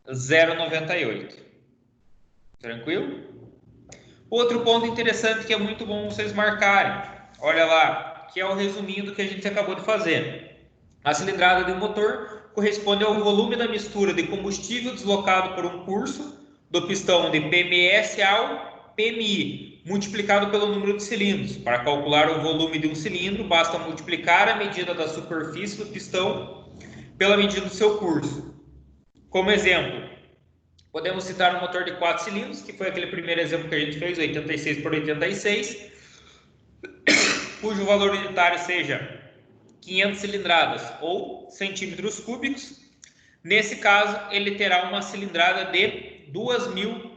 Speaker 2: 1,098. Tranquilo? Outro ponto interessante que é muito bom vocês marcarem, olha lá, que é o resuminho do que a gente acabou de fazer. A cilindrada de um motor corresponde ao volume da mistura de combustível deslocado por um curso do pistão de PMS ao PMI, multiplicado pelo número de cilindros. Para calcular o volume de um cilindro, basta multiplicar a medida da superfície do pistão pela medida do seu curso. Como exemplo, podemos citar um motor de 4 cilindros, que foi aquele primeiro exemplo que a gente fez, 86 por 86, cujo valor unitário seja 500 cilindradas ou centímetros cúbicos. Nesse caso, ele terá uma cilindrada de 2.000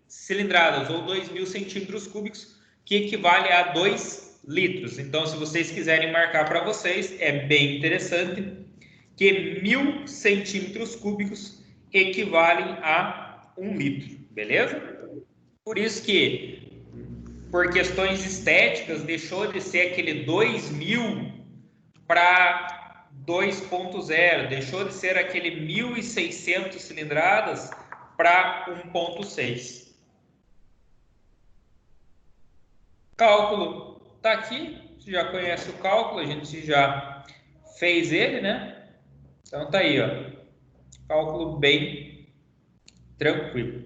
Speaker 2: cilindradas ou 2.000 centímetros cúbicos, que equivale a 2 litros. Então, se vocês quiserem marcar para vocês, é bem interessante que 1.000 centímetros cúbicos equivalem a 1 litro, beleza? Por isso que, por questões estéticas, deixou de ser aquele 2.000 para 2.0, deixou de ser aquele 1.600 cilindradas para 1.6. Cálculo está aqui, você já conhece o cálculo, a gente já fez ele, né? Então tá aí, ó. Cálculo bem tranquilo.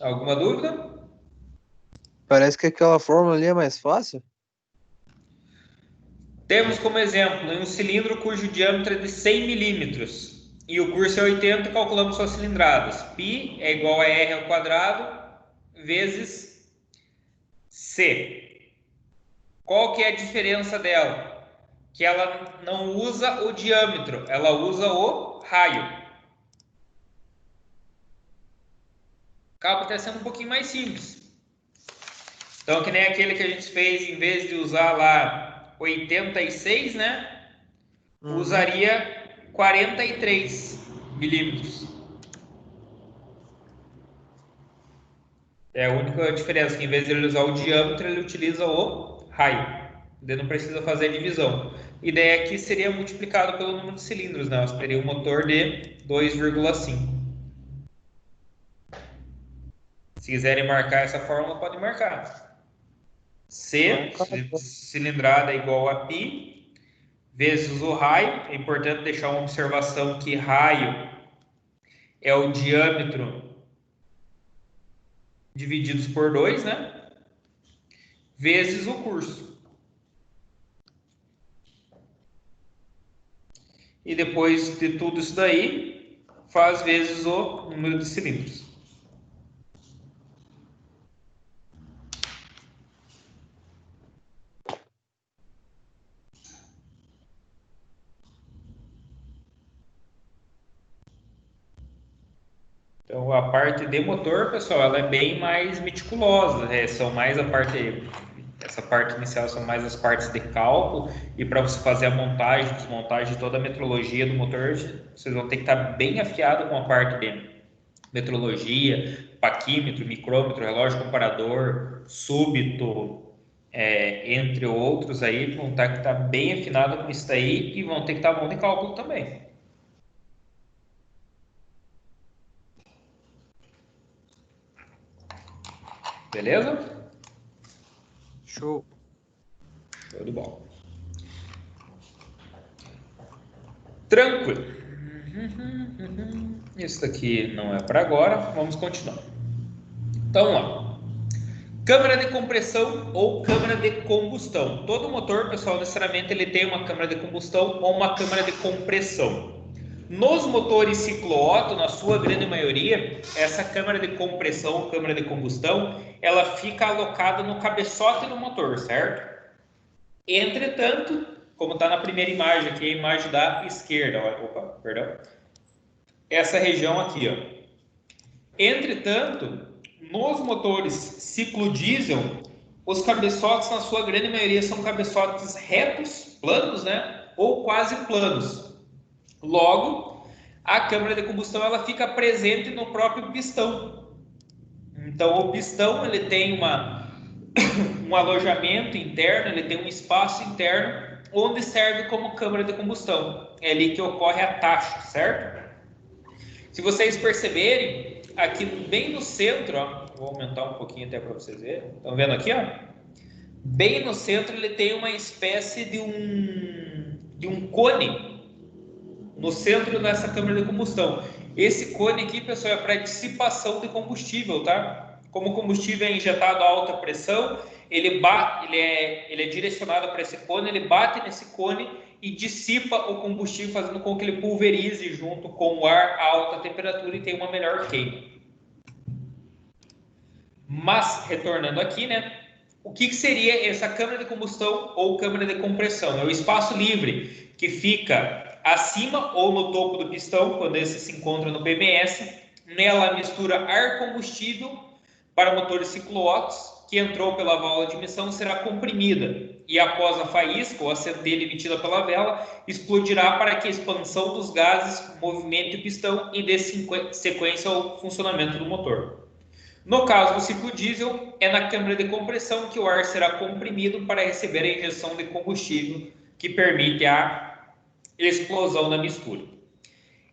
Speaker 2: Alguma dúvida?
Speaker 3: Parece que aquela fórmula ali é mais fácil.
Speaker 2: Temos como exemplo um cilindro cujo diâmetro é de 100 milímetros e o curso é 80, calculamos suas cilindradas. Π é igual a R ao quadrado vezes C. Qual que é a diferença dela? Que ela não usa o diâmetro, ela usa o raio. Acaba até sendo um pouquinho mais simples. Então, que nem aquele que a gente fez, em vez de usar lá 86, né? Usaria 43 milímetros. É a única diferença, que em vez de ele usar o diâmetro, ele utiliza o raio. Ele não precisa fazer a divisão. E daí aqui seria multiplicado pelo número de cilindros, né? Nós teria um motor de 2,5. Se quiserem marcar essa fórmula, podem marcar. C, cilindrada é igual a π, vezes o raio. É importante deixar uma observação que raio é o diâmetro divididos por 2, né? Vezes o curso. E depois de tudo isso daí, faz vezes o número de cilindros. Então, a parte de motor, pessoal, ela é bem mais meticulosa, né? Essa parte inicial são mais as partes de cálculo, e para você fazer a montagem, desmontagem de toda a metrologia do motor, vocês vão ter que estar bem afiado com a parte de metrologia, paquímetro, micrômetro, relógio comparador, súbito, entre outros aí, vão ter que estar bem afinado com isso daí e vão ter que estar bom de cálculo também. Beleza?
Speaker 3: Show.
Speaker 2: Show de bola. Tranquilo. Isso daqui não é para agora. Vamos continuar. Então, ó. Câmara de compressão ou câmara de combustão. Todo motor, pessoal, necessariamente ele tem uma câmara de combustão ou uma câmara de compressão. Nos motores ciclo-Otto, na sua grande maioria, essa câmara de compressão ou câmara de combustão, ela fica alocada no cabeçote do motor, certo? Entretanto, como está na primeira imagem aqui, a imagem da esquerda, opa, perdão, essa região aqui, ó. Entretanto, nos motores ciclo diesel, os cabeçotes, na sua grande maioria, são cabeçotes retos, planos, né? Ou quase planos. Logo, a câmara de combustão ela fica presente no próprio pistão. Então, o pistão ele tem um alojamento interno, ele tem um espaço interno onde serve como câmara de combustão. É ali que ocorre a taxa, certo? Se vocês perceberem, aqui bem no centro, ó, vou aumentar um pouquinho até para vocês verem. Estão vendo aqui, ó? Bem no centro ele tem uma espécie de um cone no centro dessa câmara de combustão. Esse cone aqui, pessoal, é para dissipação de combustível, tá? Como o combustível é injetado a alta pressão, ele é direcionado para esse cone, ele bate nesse cone e dissipa o combustível, fazendo com que ele pulverize junto com o ar a alta temperatura e tenha uma melhor queima. Mas, retornando aqui, né? O que seria essa câmara de combustão ou câmara de compressão? É o espaço livre que fica acima ou no topo do pistão, quando esse se encontra no PMS. Nela mistura ar combustível para motores ciclo-Otto, que entrou pela válvula de emissão, será comprimida e após a faísca ou a centelha emitida pela vela, explodirá para que a expansão dos gases movimente o pistão e dê sequência ao funcionamento do motor. No caso do ciclo diesel, é na câmara de compressão que o ar será comprimido para receber a injeção de combustível que permite a explosão da mistura.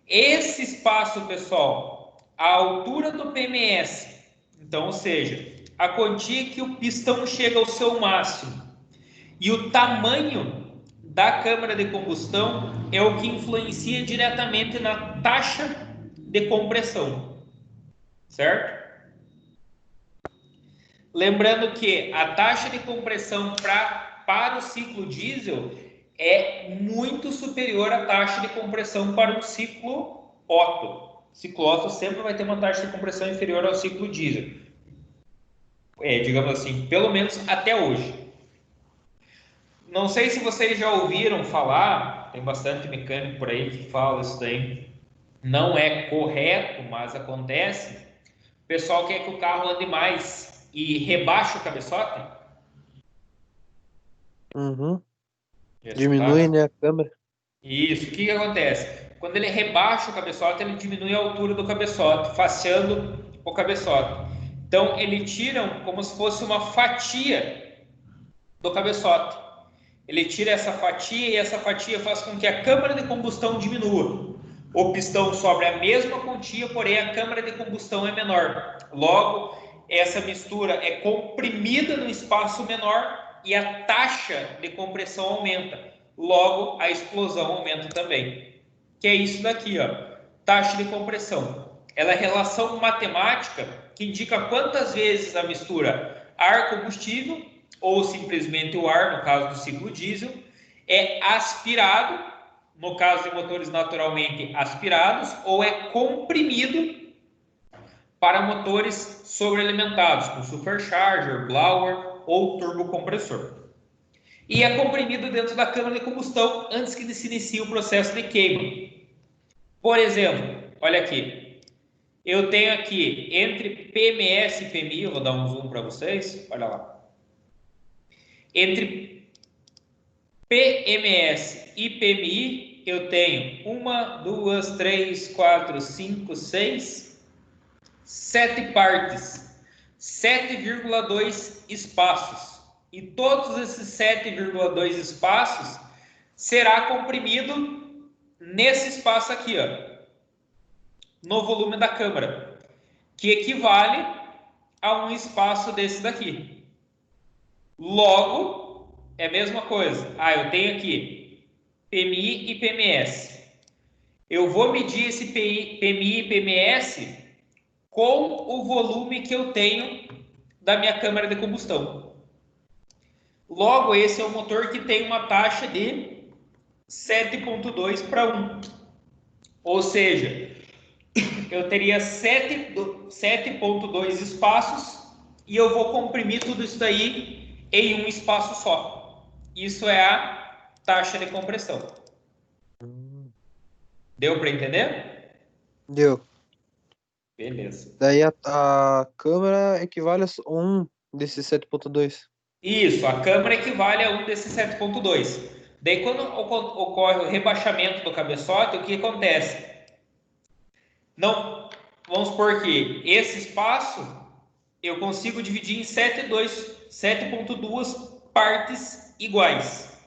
Speaker 2: Esse espaço, pessoal, a altura do PMS, então, ou seja, a quantia que o pistão chega ao seu máximo e o tamanho da câmara de combustão é o que influencia diretamente na taxa de compressão, certo? Lembrando que a taxa de compressão para o ciclo diesel é muito superior à taxa de compressão para o ciclo Otto. O ciclo Otto sempre vai ter uma taxa de compressão inferior ao ciclo diesel. Digamos assim, pelo menos até hoje. Não sei se vocês já ouviram falar, tem bastante mecânico por aí que fala isso daí. Não é correto, mas acontece. O pessoal quer que o carro ande mais e rebaixa o cabeçote.
Speaker 3: Uhum. Diminui, né, a câmera.
Speaker 2: Isso. O que acontece? Quando ele rebaixa o cabeçote, ele diminui a altura do cabeçote, faceando o cabeçote. Então, ele tira como se fosse uma fatia do cabeçote. Ele tira essa fatia e essa fatia faz com que a câmara de combustão diminua. O pistão sobe a mesma quantia, porém a câmara de combustão é menor. Logo, essa mistura é comprimida no espaço menor e a taxa de compressão aumenta. Logo, a explosão aumenta também. Que é isso daqui, ó. Taxa de compressão. Ela é relação matemática que indica quantas vezes a mistura ar-combustível, ou simplesmente o ar, no caso do ciclo diesel, é aspirado, no caso de motores naturalmente aspirados, ou é comprimido para motores sobrealimentados, com supercharger, blower ou turbocompressor. E é comprimido dentro da câmara de combustão antes que se inicie o processo de queima. Por exemplo, olha aqui. Eu tenho aqui, entre PMS e PMI, eu vou dar um zoom para vocês, olha lá. Entre PMS e PMI, eu tenho 1, 2, 3, 4, 5, 6, 7 partes, 7,2 espaços. E todos esses 7,2 espaços será comprimido nesse espaço aqui, ó, no volume da câmara, que equivale a um espaço desse daqui. Logo, é a mesma coisa. Eu tenho aqui PMI e PMS. Eu vou medir esse PMI e PMS com o volume que eu tenho da minha câmara de combustão. Logo, esse é um motor que tem uma taxa de 7,2 para 1. Ou seja, eu teria 7,2 espaços e eu vou comprimir tudo isso daí em um espaço só. Isso é a taxa de compressão. Deu para entender?
Speaker 3: Deu.
Speaker 2: Beleza.
Speaker 3: Daí a câmera equivale a um desses 7,2.
Speaker 2: Isso, a câmara equivale a um desses 7,2. Daí, quando ocorre o rebaixamento do cabeçote, o que acontece? Não, vamos supor que esse espaço eu consigo dividir em 7,2 partes iguais.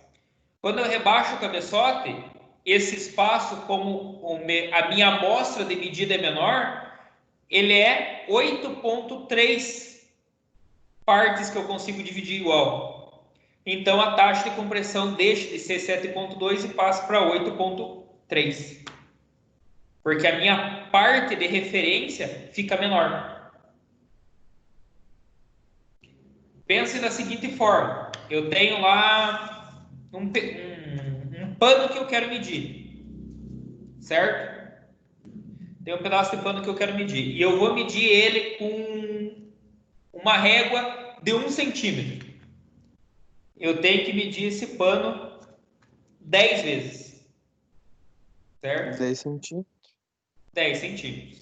Speaker 2: Quando eu rebaixo o cabeçote, esse espaço, como a minha amostra de medida é menor, ele é 8,3 partes que eu consigo dividir igual. Então, a taxa de compressão deixa de ser 7,2 e passa para 8,3. Porque a minha parte de referência fica menor. Pense da seguinte forma. Eu tenho lá um pano que eu quero medir. Certo? Tem um pedaço de pano que eu quero medir. E eu vou medir ele com uma régua de 1 centímetro. Eu tenho que medir esse pano 10 vezes. Certo?
Speaker 3: 10 centímetros.
Speaker 2: 10 centímetros.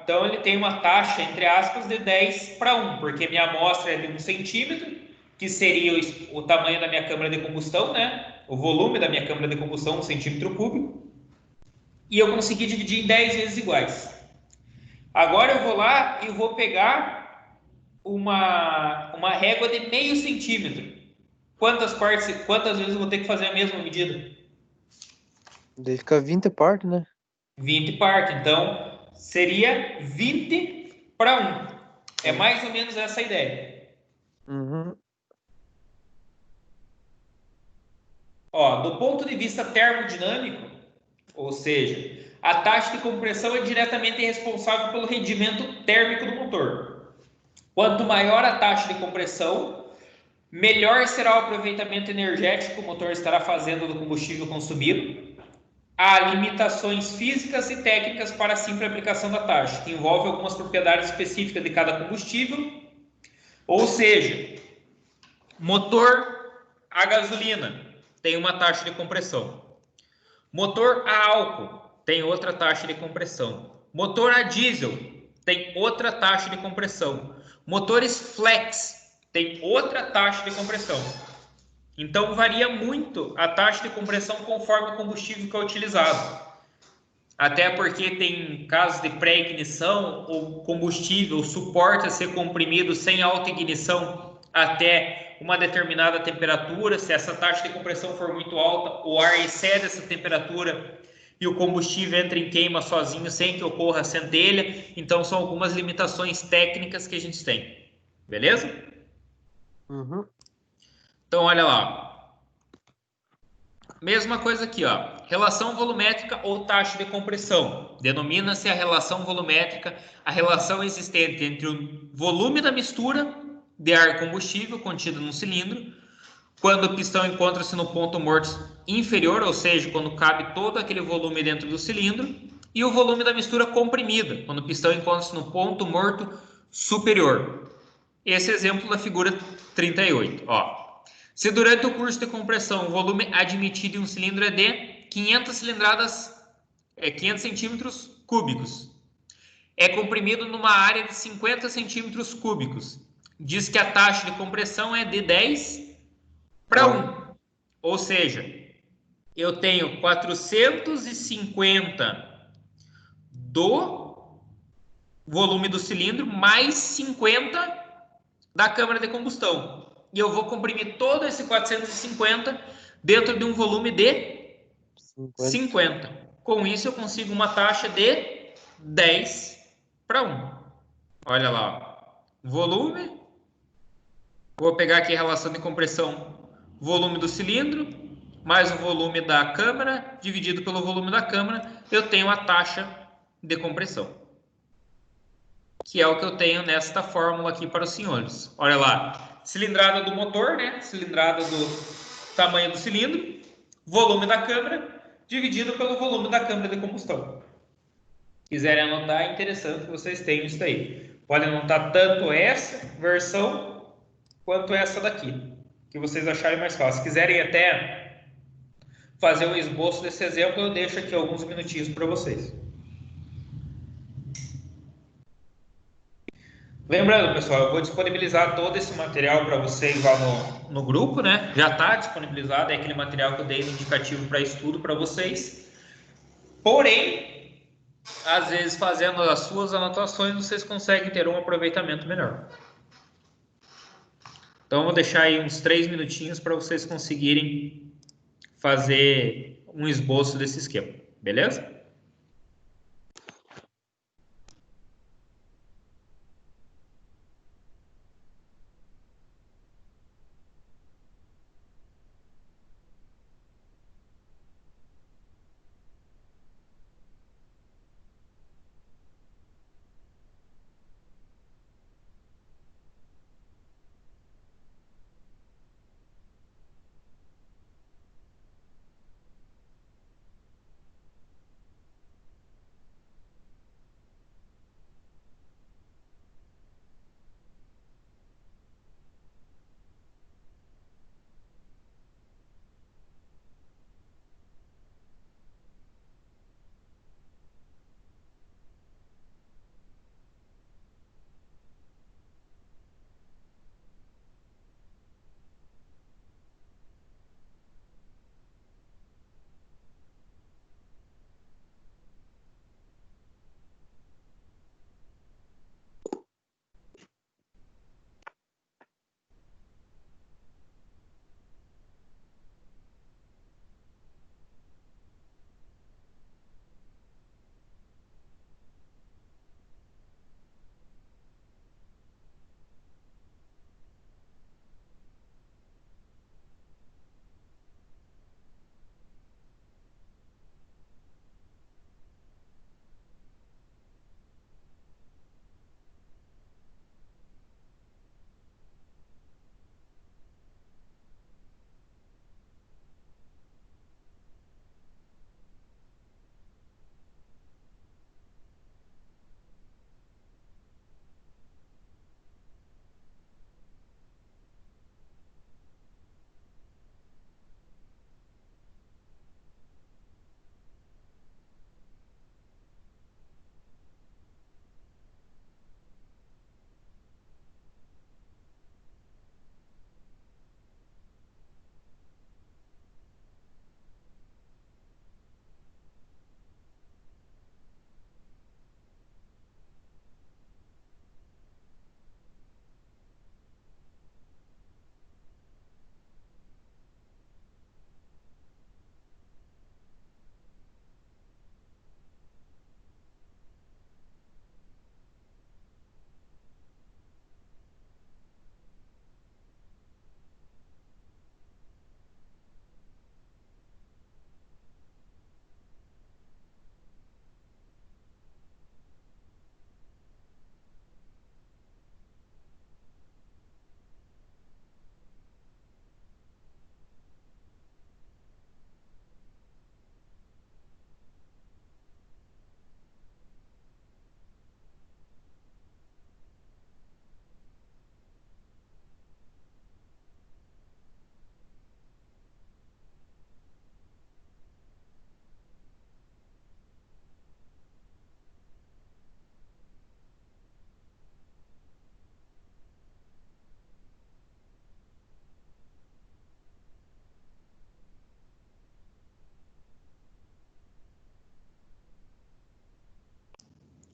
Speaker 2: Então, ele tem uma taxa, entre aspas, de 10 para 1, porque minha amostra é de 1 centímetro, que seria o tamanho da minha câmara de combustão, né? O volume da minha câmara de combustão, 1 centímetro cúbico. E eu consegui dividir em 10 vezes iguais. Agora eu vou lá e vou pegar uma régua de meio centímetro. Quantas vezes eu vou ter que fazer a mesma medida?
Speaker 3: Daí fica 20 partes, né?
Speaker 2: 20 partes. Então, seria 20 para 1. É mais ou menos essa a ideia.
Speaker 3: Uhum.
Speaker 2: Ó, do ponto de vista termodinâmico, ou seja, a taxa de compressão é diretamente responsável pelo rendimento térmico do motor. Quanto maior a taxa de compressão, melhor será o aproveitamento energético que o motor estará fazendo do combustível consumido. Há limitações físicas e técnicas para a simples aplicação da taxa, que envolve algumas propriedades específicas de cada combustível. Ou seja, motor a gasolina tem uma taxa de compressão. Motor a álcool tem outra taxa de compressão. Motor a diesel tem outra taxa de compressão. Motores flex tem outra taxa de compressão. Então, varia muito a taxa de compressão conforme o combustível que é utilizado. Até porque tem casos de pré-ignição, ou combustível suporta ser comprimido sem auto-ignição até uma determinada temperatura. Se essa taxa de compressão for muito alta, o ar excede essa temperatura e o combustível entra em queima sozinho sem que ocorra a centelha. Então, são algumas limitações técnicas que a gente tem. Beleza?
Speaker 3: Uhum.
Speaker 2: Então, olha lá. Mesma coisa aqui, ó. Relação volumétrica ou taxa de compressão. Denomina-se a relação volumétrica a relação existente entre o volume da mistura de ar combustível contida no cilindro, quando o pistão encontra-se no ponto morto inferior, ou seja, quando cabe todo aquele volume dentro do cilindro, e o volume da mistura comprimida, quando o pistão encontra-se no ponto morto superior. Esse exemplo da figura 38, ó. Se durante o curso de compressão o volume admitido em um cilindro é de 500 centímetros cúbicos, é comprimido numa área de 50 centímetros cúbicos, diz que a taxa de compressão é de 10 para 1. Ou seja, eu tenho 450 do volume do cilindro mais 50 da câmara de combustão. E eu vou comprimir todo esse 450 dentro de um volume de 50. Com isso, eu consigo uma taxa de 10 para 1. Olha lá. Volume. Vou pegar aqui a relação de compressão. Volume do cilindro mais o volume da câmara dividido pelo volume da câmara. Eu tenho a taxa de compressão, que é o que eu tenho nesta fórmula aqui para os senhores. Olha lá, cilindrada do motor, né? Cilindrada do tamanho do cilindro, volume da câmara, dividido pelo volume da câmara de combustão. Quiserem anotar, é interessante que vocês tenham isso aí. Podem anotar tanto essa versão, quanto essa daqui, que vocês acharem mais fácil. Se quiserem até fazer um esboço desse exemplo, eu deixo aqui alguns minutinhos para vocês. Lembrando, pessoal, eu vou disponibilizar todo esse material para vocês lá no grupo, né? Já está disponibilizado, é aquele material que eu dei no indicativo para estudo para vocês. Porém, às vezes fazendo as suas anotações, vocês conseguem ter um aproveitamento melhor. Então, eu vou deixar aí uns 3 minutinhos para vocês conseguirem fazer um esboço desse esquema, beleza?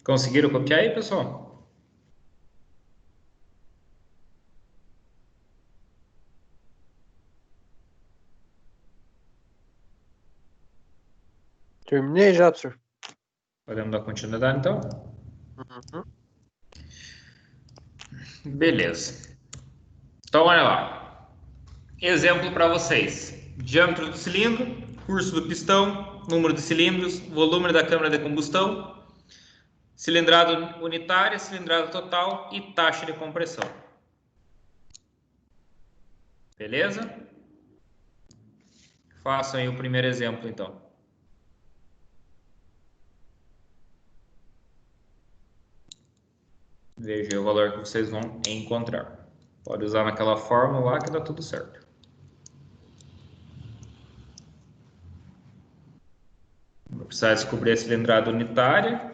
Speaker 2: Conseguiram copiar aí, pessoal?
Speaker 3: Terminei já, professor.
Speaker 2: Podemos dar continuidade, então?
Speaker 3: Uhum.
Speaker 2: Beleza. Então, olha lá. Exemplo para vocês. Diâmetro do cilindro, curso do pistão, número de cilindros, volume da câmara de combustão, cilindrada unitária, cilindrada total e taxa de compressão. Beleza? Façam aí o primeiro exemplo, então. Veja o valor que vocês vão encontrar. Pode usar naquela fórmula lá que dá tudo certo. Vou precisar descobrir a cilindrada unitária,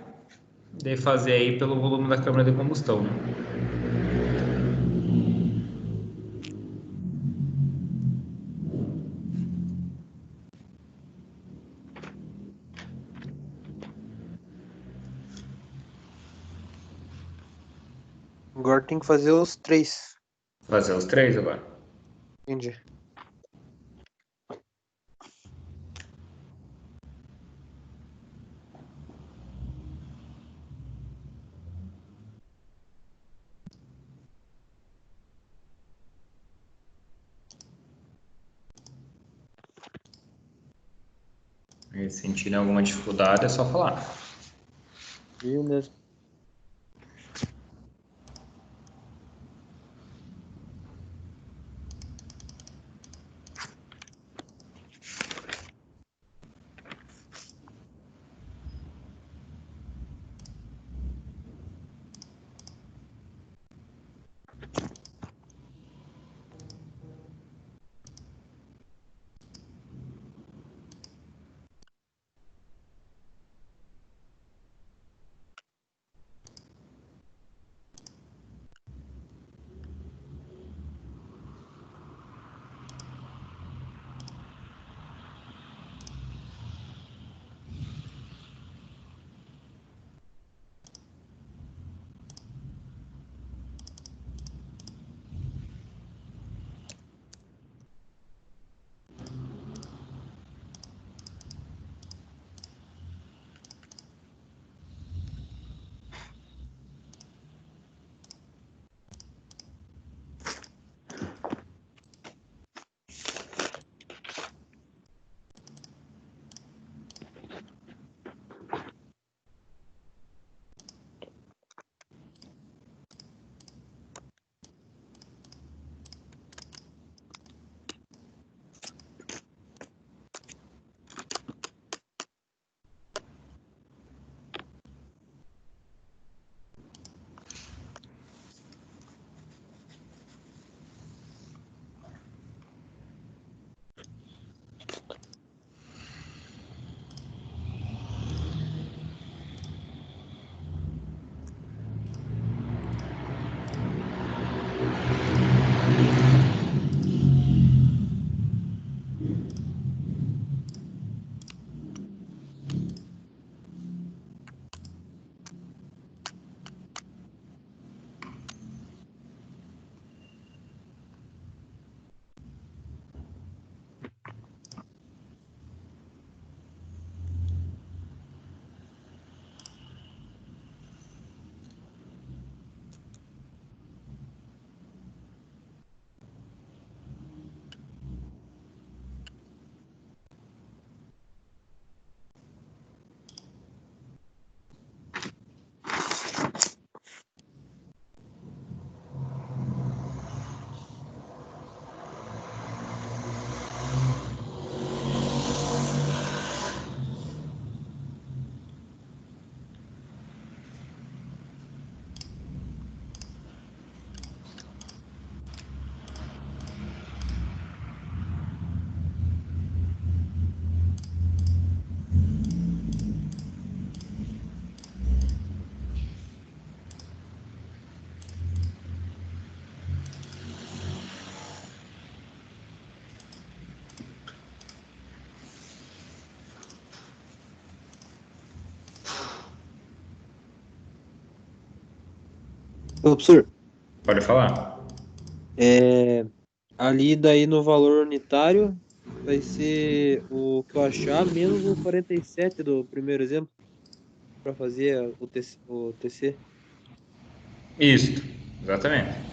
Speaker 2: daí fazer aí pelo volume da câmara de combustão, né?
Speaker 3: agora tem que fazer os 3.
Speaker 2: Fazer os 3 agora.
Speaker 3: Entendi.
Speaker 2: E se sentirem alguma dificuldade, é só falar.
Speaker 3: Viu mesmo. Ô, professor,
Speaker 2: Pode falar.
Speaker 3: ali daí no valor unitário vai ser o que eu achar menos o 47 do primeiro exemplo para fazer o TC.
Speaker 2: Isso, exatamente.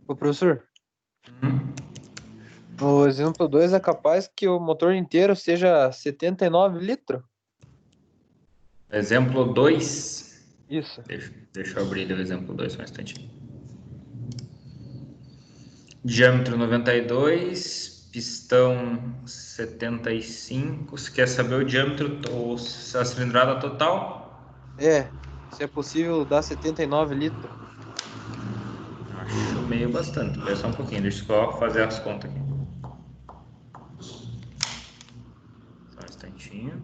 Speaker 3: Ô, professor,
Speaker 2: Uhum.
Speaker 3: no exemplo 2 é capaz que o motor inteiro seja 79 litros?
Speaker 2: Exemplo 2.
Speaker 3: Isso.
Speaker 2: Deixa eu abrir o exemplo 2 só um instantinho. Diâmetro 92, pistão 75. Você quer saber o diâmetro ou a cilindrada total?
Speaker 3: É, se é possível dar 79 litros.
Speaker 2: Acho meio bastante. Espera só um pouquinho, deixa eu só fazer as contas aqui. Só um instantinho.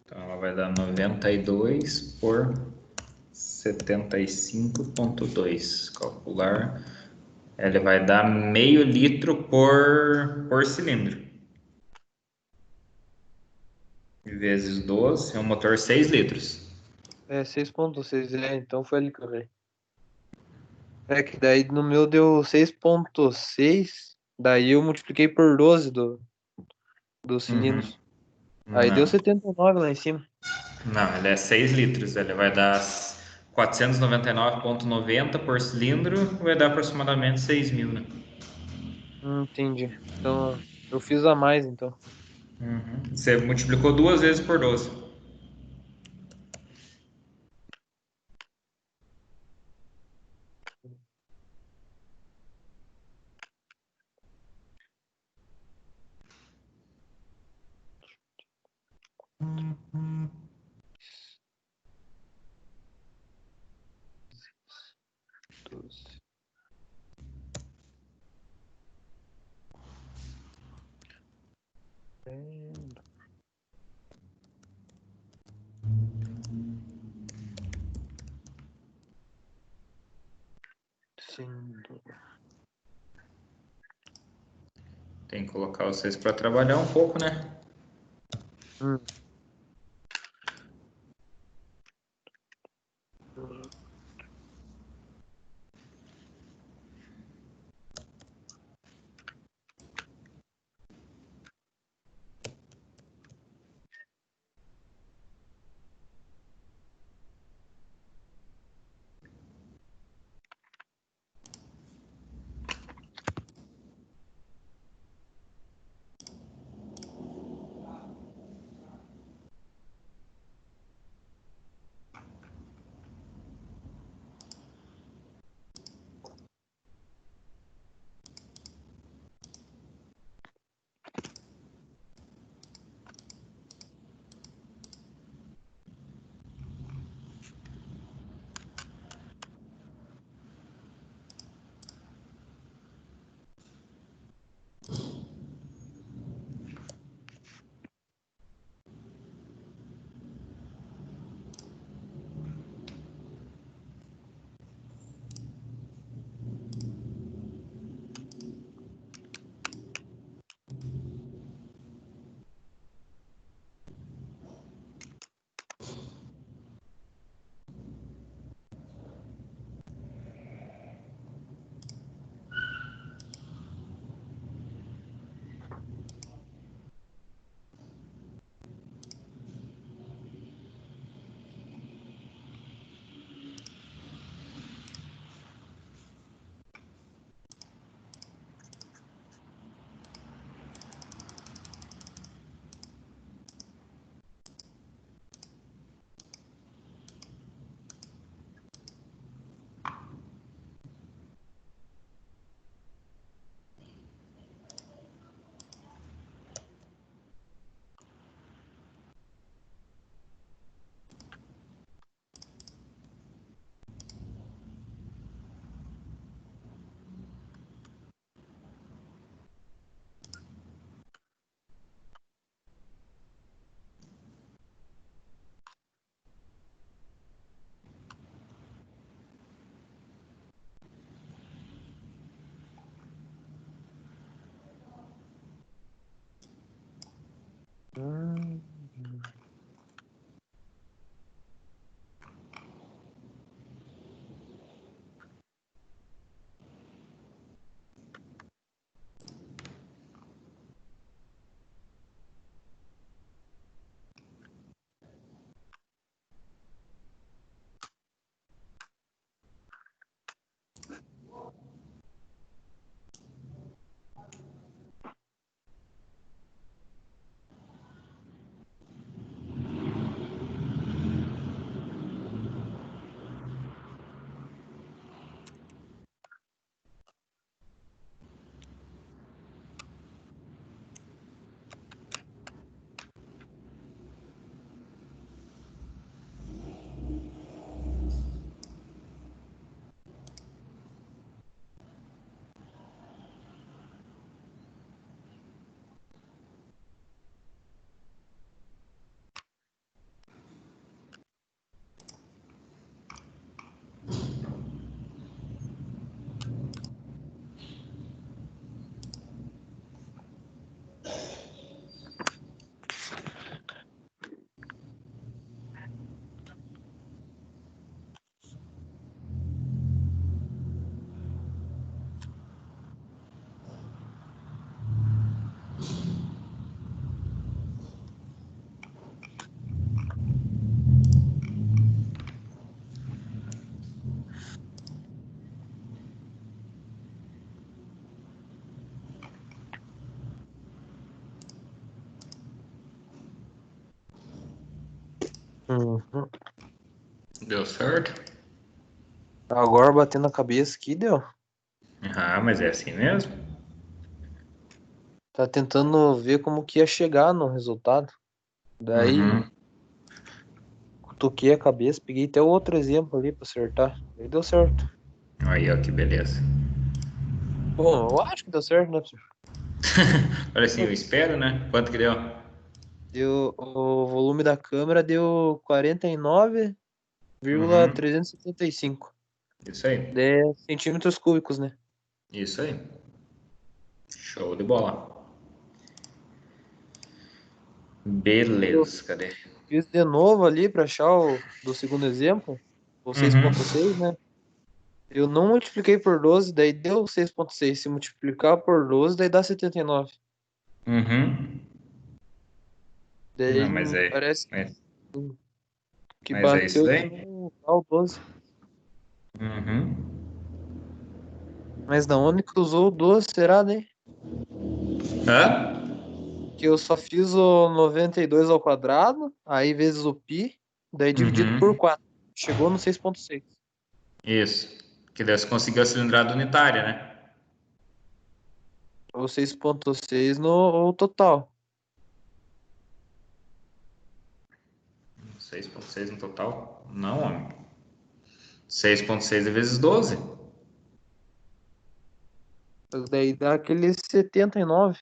Speaker 2: Então ela vai dar 92 por 75,2. Calcular. Ele vai dar meio litro por cilindro. Vezes 12, é um motor 6 litros.
Speaker 3: É 6,6, então foi ali que eu vi. É que daí no meu deu 6,6, daí eu multipliquei por 12 dos
Speaker 2: Uhum.
Speaker 3: cilindros. Aí deu
Speaker 2: Não,
Speaker 3: 79 lá em cima.
Speaker 2: não, ele é 6 litros. Ele vai dar 499,90 por cilindro, vai dar aproximadamente 6.000, né?
Speaker 3: Entendi. Então eu fiz a mais, então.
Speaker 2: Uhum. Você multiplicou duas vezes por 12.
Speaker 3: Doze. Sendo.
Speaker 2: Tem que colocar vocês para trabalhar um pouco, né?
Speaker 3: Hum. Uhum.
Speaker 2: Deu certo?
Speaker 3: Agora batendo a cabeça aqui, deu.
Speaker 2: Ah, mas é assim mesmo?
Speaker 3: Tá tentando ver como que ia chegar no resultado. Daí,
Speaker 2: Uhum.
Speaker 3: toquei a cabeça, peguei até outro exemplo ali pra acertar. Aí deu certo.
Speaker 2: Aí, ó, que beleza.
Speaker 3: Bom, eu acho que deu certo, né, professor?
Speaker 2: Olha assim, eu espero, né? Quanto que deu?
Speaker 3: Deu, o volume da câmera deu 49,375.
Speaker 2: Uhum. Isso aí.
Speaker 3: Centímetros cúbicos, né?
Speaker 2: Isso aí. Show de bola.
Speaker 3: Eu
Speaker 2: Beleza, cadê?
Speaker 3: fiz de novo ali para achar o do segundo exemplo, o
Speaker 2: Uhum.
Speaker 3: 6,6, né? Eu não multipliquei por 12, daí deu 6,6. Se multiplicar por 12, daí dá 79.
Speaker 2: Uhum.
Speaker 3: Daí
Speaker 2: Não, mas é,
Speaker 3: parece
Speaker 2: mas,
Speaker 3: que
Speaker 2: mas é isso
Speaker 3: bateu de
Speaker 2: daí.
Speaker 3: novo o 12.
Speaker 2: Uhum.
Speaker 3: Mas da onde que usou o 12, será, né?
Speaker 2: Hã?
Speaker 3: Que eu só fiz o 92 ao quadrado, aí vezes o π, daí dividido por
Speaker 2: Uhum.
Speaker 3: 4. Chegou no 6,6.
Speaker 2: Isso. Que daí você conseguiu a cilindrada unitária, né?
Speaker 3: O 6,6 no total.
Speaker 2: 6,6 no total? Não, homem. 6,6 vezes 12.
Speaker 3: Daí dá aquele 79.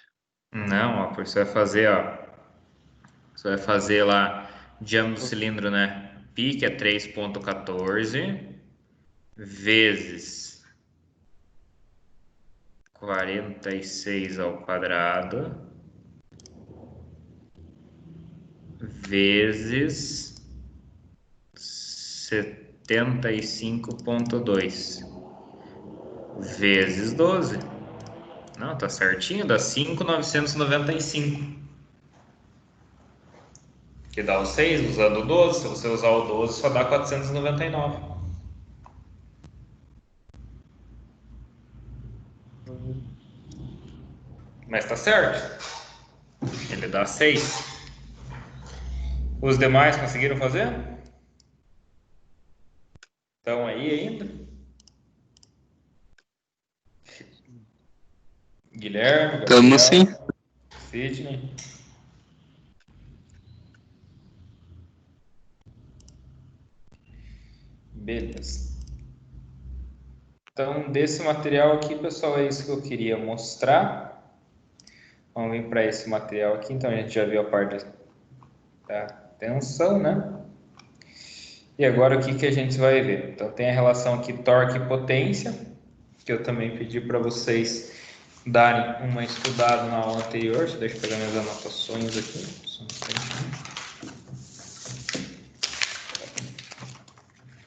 Speaker 2: Não, ó, porque você vai fazer, ó. Você vai fazer lá diâmetro do cilindro, né? Pi, que é 3,14, vezes 46 ao quadrado, vezes 75,2, vezes 12. Não, tá certinho, dá 5.995. Que dá o 6 usando o 12. Se você usar o 12, só dá 499. Mas tá certo. Ele dá 6. Os demais conseguiram fazer? Estão aí ainda? Guilherme,
Speaker 4: Tamo sim.
Speaker 2: Gabriel, Sidney. Beleza. Então, desse material aqui, pessoal, é isso que eu queria mostrar. Vamos vir para esse material aqui. Então, a gente já viu a parte da tensão, né? E agora, o que que a gente vai ver? Então, tem a relação aqui torque e potência, que eu também pedi para vocês darem uma estudada na aula anterior. Deixa eu pegar minhas anotações aqui. Só um instantinho.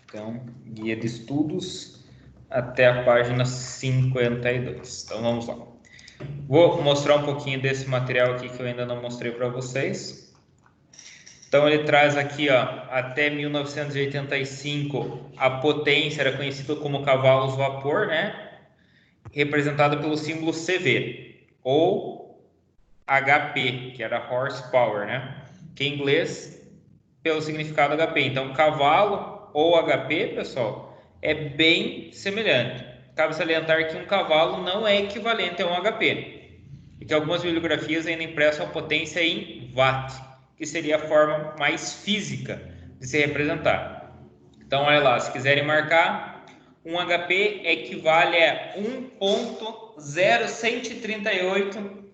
Speaker 2: Então, guia de estudos até a página 52. Então, vamos lá. Vou mostrar um pouquinho desse material aqui que eu ainda não mostrei para vocês. Então, ele traz aqui, ó, até 1985, a potência era conhecida como cavalos vapor, né? Representada pelo símbolo CV, ou HP, que era horsepower, né? Que em inglês, pelo significado HP. Então, cavalo ou HP, pessoal, é bem semelhante. Cabe salientar que um cavalo não é equivalente a um HP, e que algumas bibliografias ainda impressam a potência em watt, que seria a forma mais física de se representar. Então, olha lá, se quiserem marcar, um HP equivale a 1.0138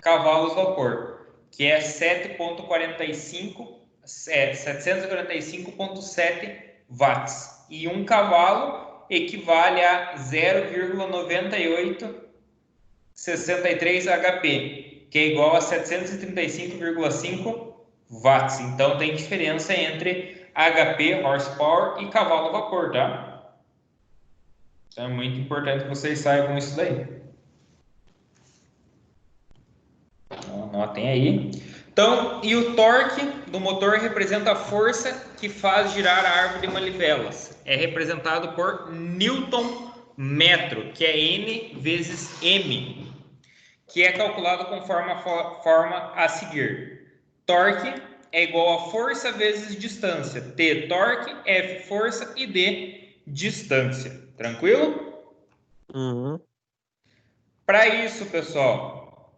Speaker 2: cavalos vapor, que é 745,7 watts. E um cavalo equivale a 0,9863 HP, que é igual a 735,5 watts. Então tem diferença entre HP, horsepower, e cavalo a vapor, tá? Então é muito importante que vocês saibam isso daí. Anotem aí. Então, e o torque do motor representa a força que faz girar a árvore de manivelas. É representado por Newton metro, que é N vezes M, que é calculado conforme a forma a seguir. Torque é igual a força vezes distância. T, torque, F, força e D, distância. Tranquilo?
Speaker 3: Uhum.
Speaker 2: Para isso, pessoal,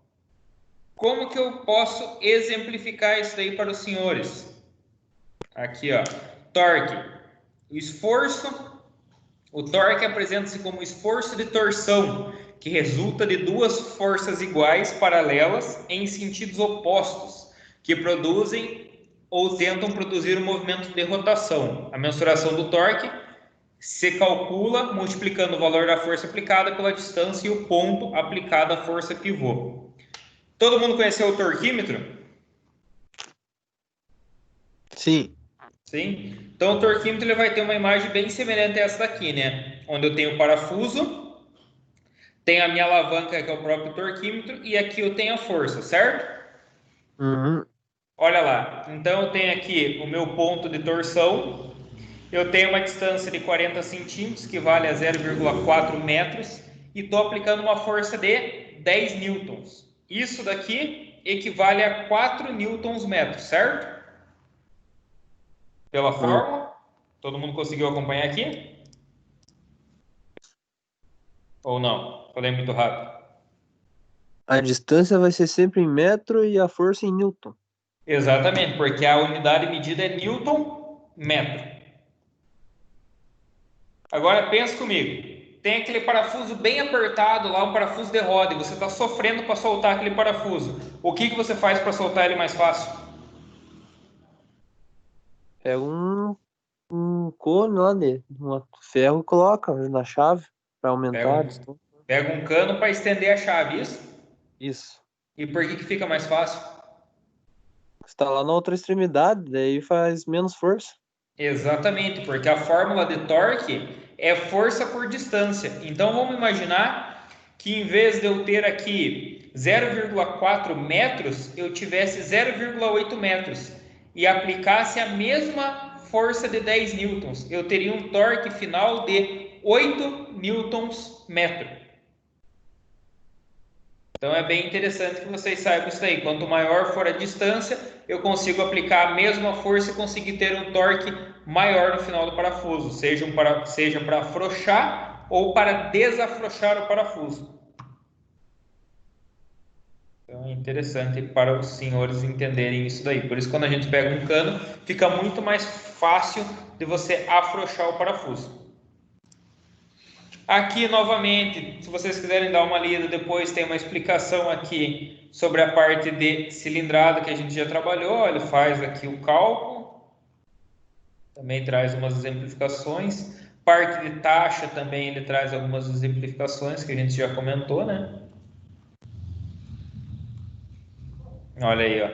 Speaker 2: como que eu posso exemplificar isso daí para os senhores? Aqui, ó, torque. O esforço, o torque apresenta-se como esforço de torção, que resulta de duas forças iguais paralelas em sentidos opostos, que produzem ou tentam produzir um movimento de rotação. A mensuração do torque se calcula multiplicando o valor da força aplicada pela distância e o ponto aplicado à força pivô. Todo mundo conheceu o torquímetro?
Speaker 3: Sim.
Speaker 2: Sim? Então o torquímetro ele vai ter uma imagem bem semelhante a essa daqui, né? Onde eu tenho o parafuso, tenho a minha alavanca que é o próprio torquímetro e aqui eu tenho a força, certo?
Speaker 3: Uhum.
Speaker 2: Olha lá, então eu tenho aqui o meu ponto de torção, eu tenho uma distância de 40 centímetros, que vale a 0,4 metros, e estou aplicando uma força de 10 newtons. Isso daqui equivale a 4 newtons metros, certo? Pela fórmula, todo mundo conseguiu acompanhar aqui? Ou não? Falei muito rápido.
Speaker 3: A distância vai ser sempre em metro e a força em newton.
Speaker 2: Exatamente, porque a unidade medida é newton metro. Agora pensa comigo. Tem aquele parafuso bem apertado lá, um parafuso de roda, e você está sofrendo para soltar aquele parafuso. O que você faz para soltar ele mais fácil?
Speaker 3: Pega um cone lá de um ferro e coloca na chave para aumentar a distância.
Speaker 2: Pega um cano para estender a chave, isso?
Speaker 3: Isso.
Speaker 2: E por que fica mais fácil?
Speaker 3: Está lá na outra extremidade, daí faz menos força.
Speaker 2: Exatamente, porque a fórmula de torque é força por distância. Então vamos imaginar que em vez de eu ter aqui 0,4 metros, eu tivesse 0,8 metros e aplicasse a mesma força de 10 newtons. Eu teria um torque final de 8 newtons metro. Então é bem interessante que vocês saibam isso daí. Quanto maior for a distância, eu consigo aplicar a mesma força e conseguir ter um torque maior no final do parafuso, seja para afrouxar ou para desafrouxar o parafuso. Então é interessante para os senhores entenderem isso daí. Por isso, quando a gente pega um cano, fica muito mais fácil de você afrouxar o parafuso. Aqui, novamente, se vocês quiserem dar uma lida depois, tem uma explicação aqui sobre a parte de cilindrada que a gente já trabalhou. Ele faz aqui o cálculo, também traz umas exemplificações. Parte de taxa também ele traz algumas exemplificações que a gente já comentou, né? Olha aí, ó.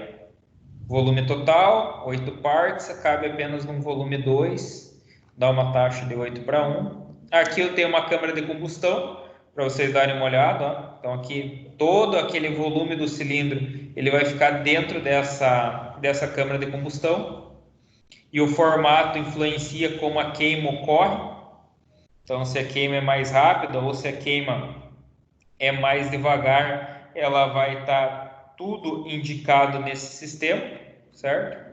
Speaker 2: Volume total, 8 partes, cabe apenas num volume 2, dá uma taxa de 8 para 1. Aqui eu tenho uma câmara de combustão, para vocês darem uma olhada, ó. Então aqui todo aquele volume do cilindro, ele vai ficar dentro dessa câmara de combustão. E o formato influencia como a queima ocorre. Então se a queima é mais rápida ou se a queima é mais devagar, ela vai estar tudo indicado nesse sistema, certo?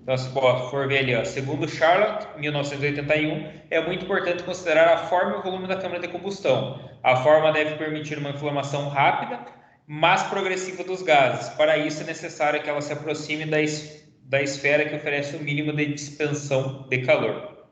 Speaker 2: Então, se for ver ali, ó, segundo Charlotte, 1981, é muito importante considerar a forma e o volume da câmara de combustão. A forma deve permitir uma inflamação rápida, mas progressiva dos gases. Para isso, é necessário que ela se aproxime da esfera que oferece o mínimo de dispensão de calor.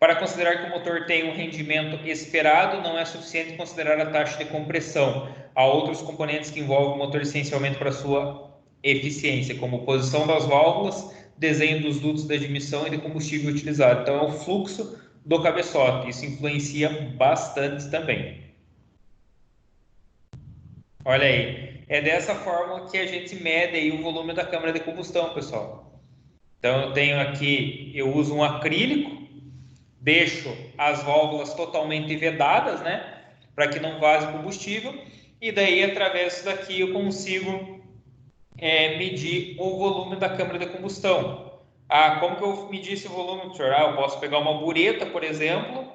Speaker 2: Para considerar que o motor tem um rendimento esperado, não é suficiente considerar a taxa de compressão. Há outros componentes que envolvem o motor essencialmente para sua eficiência, como posição das válvulas, desenho dos dutos de admissão e de combustível utilizado. Então, é o fluxo do cabeçote. Isso influencia bastante também. Olha aí. É dessa forma que a gente mede aí o volume da câmara de combustão, pessoal. Então, eu tenho aqui, eu uso um acrílico, deixo as válvulas totalmente vedadas, né? Para que não vaze combustível. E daí, através disso daqui, eu consigo medir o volume da câmara de combustão. Como que eu medir esse volume, professor? Eu posso pegar uma bureta, por exemplo,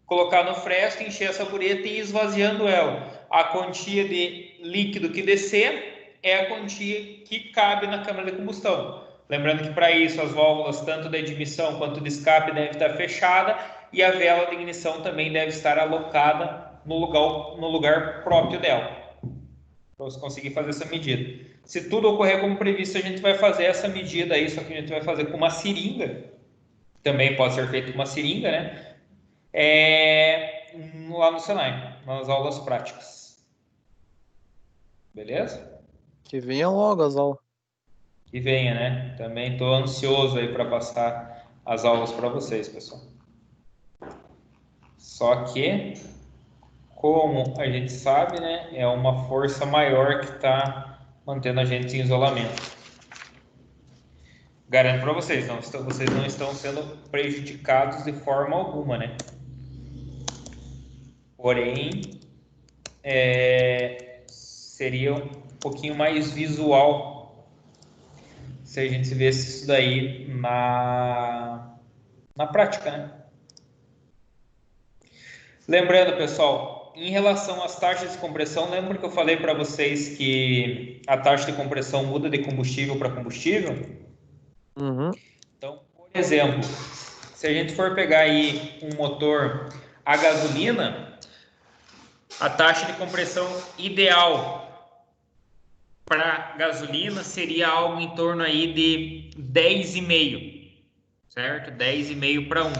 Speaker 2: colocar no fresto, encher essa bureta e ir esvaziando ela. A quantia de líquido que descer, é a quantia que cabe na câmara de combustão. Lembrando que para isso as válvulas, tanto da admissão quanto de escape, devem estar fechadas e a vela de ignição também deve estar alocada no lugar próprio dela, para você conseguir fazer essa medida. Se tudo ocorrer como previsto, a gente vai fazer essa medida aí, só que a gente vai fazer com uma seringa, também pode ser feito com uma seringa, né? Lá no Senai, nas aulas práticas. Beleza?
Speaker 3: Que venha logo as aulas.
Speaker 2: Que venha, né? Também estou ansioso aí para passar as aulas para vocês, pessoal. Só que, como a gente sabe, né, é uma força maior que está mantendo a gente em isolamento. Garanto para vocês, vocês não estão sendo prejudicados de forma alguma, né? Porém, seria um pouquinho mais visual se a gente visse isso daí na prática, né? Lembrando, pessoal, em relação às taxas de compressão, lembra que eu falei para vocês que a taxa de compressão muda de combustível para combustível?
Speaker 3: Uhum.
Speaker 2: Então, por exemplo, se a gente for pegar aí um motor a gasolina, a taxa de compressão ideal para gasolina seria algo em torno aí de 10,5, certo? 10,5 para 1.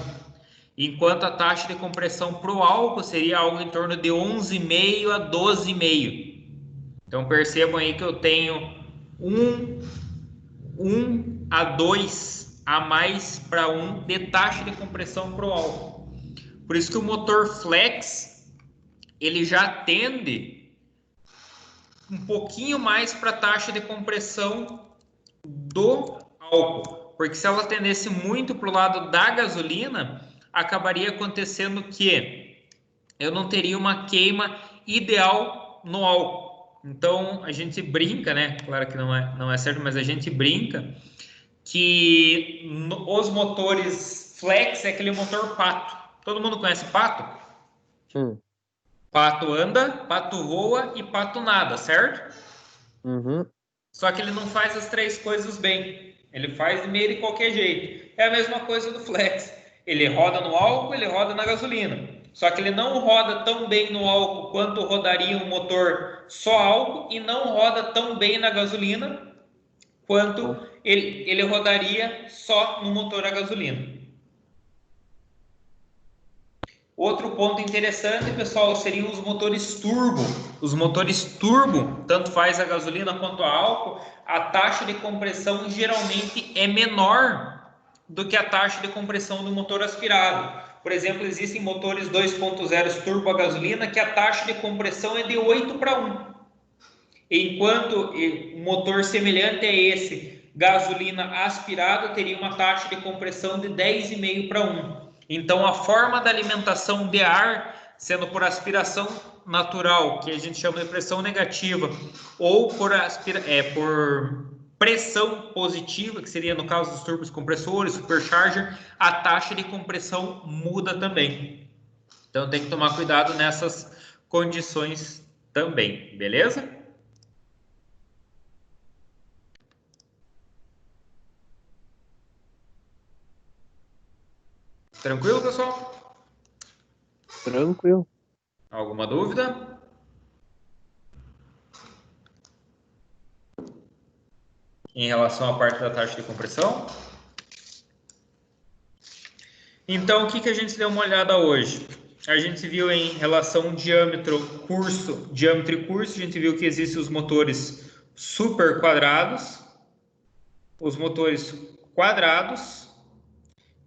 Speaker 2: Enquanto a taxa de compressão para o álcool seria algo em torno de 11,5 a 12,5. Então percebam aí que eu tenho 1 a 2 a mais para 1 de taxa de compressão para o álcool. Por isso que o motor flex ele já tende um pouquinho mais para a taxa de compressão do álcool, porque se ela tendesse muito para o lado da gasolina, acabaria acontecendo que eu não teria uma queima ideal no álcool. Então a gente brinca, né? Claro que não é certo, mas a gente brinca que os motores flex é aquele motor pato. Todo mundo conhece pato? Pato anda, pato voa e pato nada, certo?
Speaker 3: Uhum.
Speaker 2: Só que ele não faz as três coisas bem. Ele faz de meio de qualquer jeito. É a mesma coisa do flex. Ele roda no álcool, ele roda na gasolina. Só que ele não roda tão bem no álcool quanto rodaria um motor só álcool e não roda tão bem na gasolina quanto ele rodaria só no motor a gasolina. Outro ponto interessante, pessoal, seriam os motores turbo. Os motores turbo, tanto faz a gasolina quanto a álcool, a taxa de compressão geralmente é menor do que a taxa de compressão do motor aspirado. Por exemplo, existem motores 2.0 turbo a gasolina que a taxa de compressão é de 8 para 1. Enquanto um motor semelhante a esse, gasolina aspirado, teria uma taxa de compressão de 10,5 para 1. Então, a forma da alimentação de ar, sendo por aspiração natural, que a gente chama de pressão negativa, ou por pressão positiva, que seria no caso dos turbos compressores, supercharger, a taxa de compressão muda também. Então, tem que tomar cuidado nessas condições também, beleza? Tranquilo, pessoal?
Speaker 3: Tranquilo.
Speaker 2: Alguma dúvida? Em relação à parte da taxa de compressão? Então, o que a gente deu uma olhada hoje? A gente viu em relação diâmetro e curso, a gente viu que existem os motores super quadrados, os motores quadrados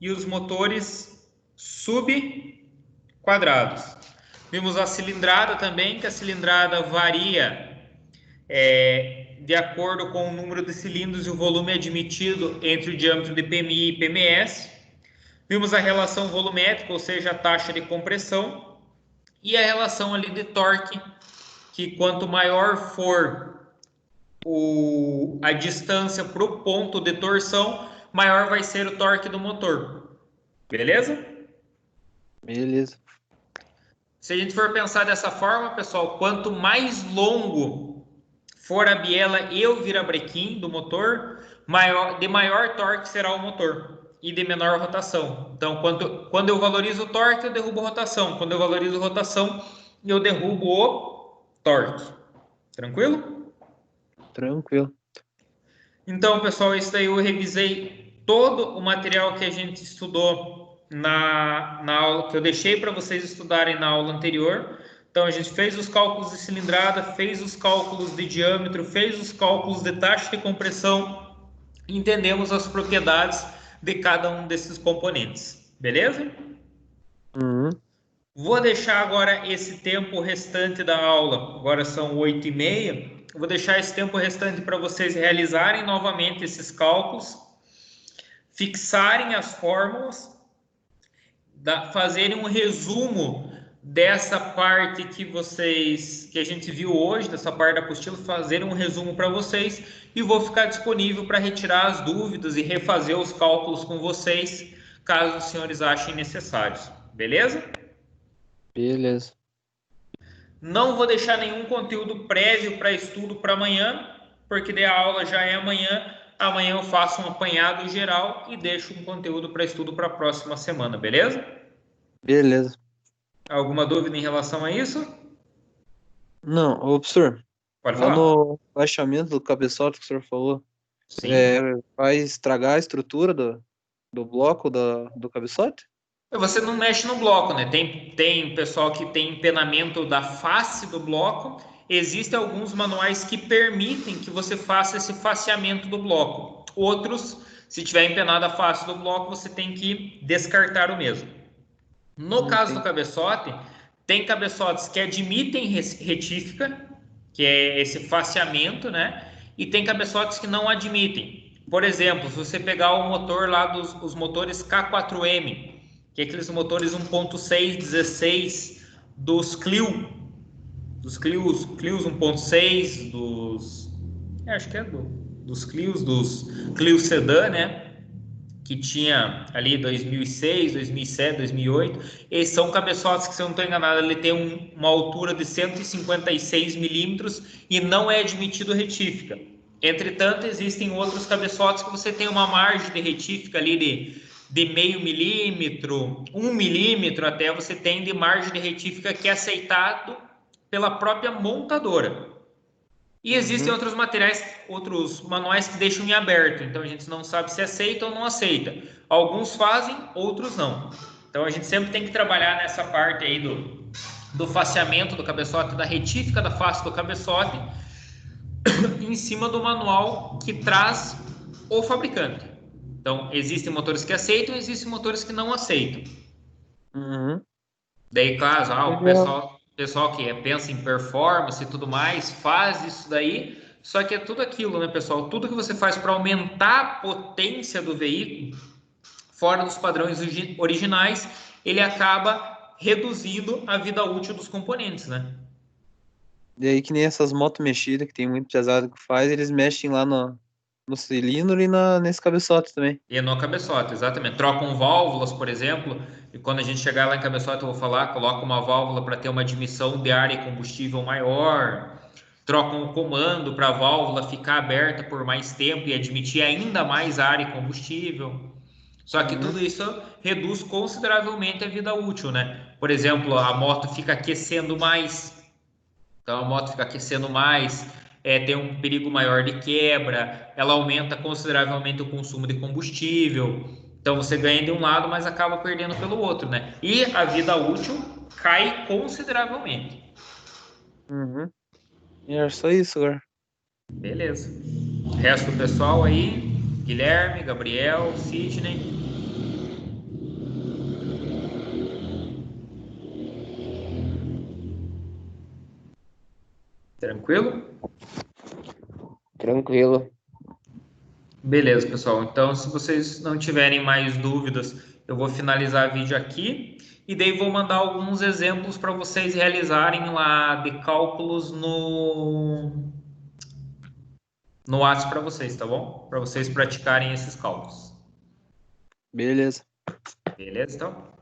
Speaker 2: e os motores subquadrados. Vimos a cilindrada também, que a cilindrada varia de acordo com o número de cilindros e o volume admitido entre o diâmetro de PMI e PMS. Vimos a relação volumétrica, ou seja, a taxa de compressão, e a relação ali de torque, que quanto maior for a distância para o ponto de torção, maior vai ser o torque do motor. Beleza?
Speaker 3: Beleza.
Speaker 2: Se a gente for pensar dessa forma, pessoal, quanto mais longo for a biela e o virabrequim do motor, de maior torque será o motor e de menor rotação. Então, quando eu valorizo o torque, eu derrubo a rotação. Quando eu valorizo a rotação, eu derrubo o torque. Tranquilo?
Speaker 3: Tranquilo.
Speaker 2: Então, pessoal, isso daí eu revisei todo o material que a gente estudou na aula, que eu deixei para vocês estudarem na aula anterior. Então, a gente fez os cálculos de cilindrada, fez os cálculos de diâmetro, fez os cálculos de taxa de compressão, e entendemos as propriedades de cada um desses componentes. Beleza?
Speaker 3: Uhum.
Speaker 2: Vou deixar agora esse tempo restante da aula, agora são 8h30, vou deixar esse tempo restante para vocês realizarem novamente esses cálculos, fixarem as fórmulas, fazerem um resumo dessa parte que a gente viu hoje, dessa parte da apostila, fazerem um resumo para vocês e vou ficar disponível para retirar as dúvidas e refazer os cálculos com vocês, caso os senhores achem necessários. Beleza?
Speaker 3: Beleza.
Speaker 2: Não vou deixar nenhum conteúdo prévio para estudo para amanhã, porque daí a aula já é amanhã. Amanhã eu faço um apanhado geral e deixo um conteúdo para estudo para a próxima semana, beleza?
Speaker 3: Beleza.
Speaker 2: Alguma dúvida em relação a isso?
Speaker 3: Não, ô, professor,
Speaker 2: Pode
Speaker 3: lá
Speaker 2: falar.
Speaker 3: no baixamento do cabeçote que o senhor falou,
Speaker 2: Sim.
Speaker 3: vai estragar a estrutura do bloco do cabeçote?
Speaker 2: Você não mexe no bloco, né? Tem pessoal que tem empenamento da face do bloco. Existem alguns manuais que permitem que você faça esse faceamento do bloco. Outros, se tiver empenada a face do bloco, você tem que descartar o mesmo. No caso do cabeçote, tem cabeçotes que admitem retífica, que é esse faceamento, né? E tem cabeçotes que não admitem. Por exemplo, se você pegar o motor lá os motores K4M, que é aqueles motores 1.6, 16 dos Clio 1.6, acho que é dos Clio Sedan, né? Que tinha ali 2006, 2007, 2008. Esses são cabeçotes que, se eu não estou enganado, ele tem uma altura de 156 milímetros e não é admitido retífica. Entretanto, existem outros cabeçotes que você tem uma margem de retífica ali de meio milímetro, 1 milímetro até, você tem de margem de retífica que é aceitado pela própria montadora. E existem outros materiais, outros manuais que deixam em aberto, então a gente não sabe se aceita ou não aceita. Alguns fazem, outros não. Então a gente sempre tem que trabalhar nessa parte aí do faceamento do cabeçote, da retífica da face do cabeçote, em cima do manual que traz o fabricante. Então existem motores que aceitam, existem motores que não aceitam.
Speaker 3: Uhum.
Speaker 2: Daí, claro, o pessoal que pensa em performance e tudo mais, faz isso daí, só que é tudo aquilo, né, pessoal? Tudo que você faz para aumentar a potência do veículo, fora dos padrões originais, ele acaba reduzindo a vida útil dos componentes, né?
Speaker 3: E aí que nem essas motos mexidas, que tem muito pesado que faz, eles mexem lá no cilindro e nesse cabeçote também.
Speaker 2: E no cabeçote, exatamente. Trocam válvulas, por exemplo, e quando a gente chegar lá em cabeçote, eu vou falar, coloca uma válvula para ter uma admissão de ar e combustível maior. Trocam o comando para a válvula ficar aberta por mais tempo e admitir ainda mais ar e combustível. Só que tudo isso reduz consideravelmente a vida útil, né? Por exemplo, a moto fica aquecendo mais. Então a moto fica aquecendo mais, tem um perigo maior de quebra, ela aumenta consideravelmente o consumo de combustível. Então você ganha de um lado, mas acaba perdendo pelo outro, né? E a vida útil cai consideravelmente.
Speaker 3: Uhum. E é só isso agora.
Speaker 2: Beleza. O resto do pessoal aí, Guilherme, Gabriel, Sidney. Tranquilo?
Speaker 1: Tranquilo.
Speaker 2: Beleza, pessoal. Então, se vocês não tiverem mais dúvidas, eu vou finalizar o vídeo aqui e daí vou mandar alguns exemplos para vocês realizarem lá de cálculos no WhatsApp para vocês, tá bom? Para vocês praticarem esses cálculos.
Speaker 3: Beleza.
Speaker 2: Beleza, então?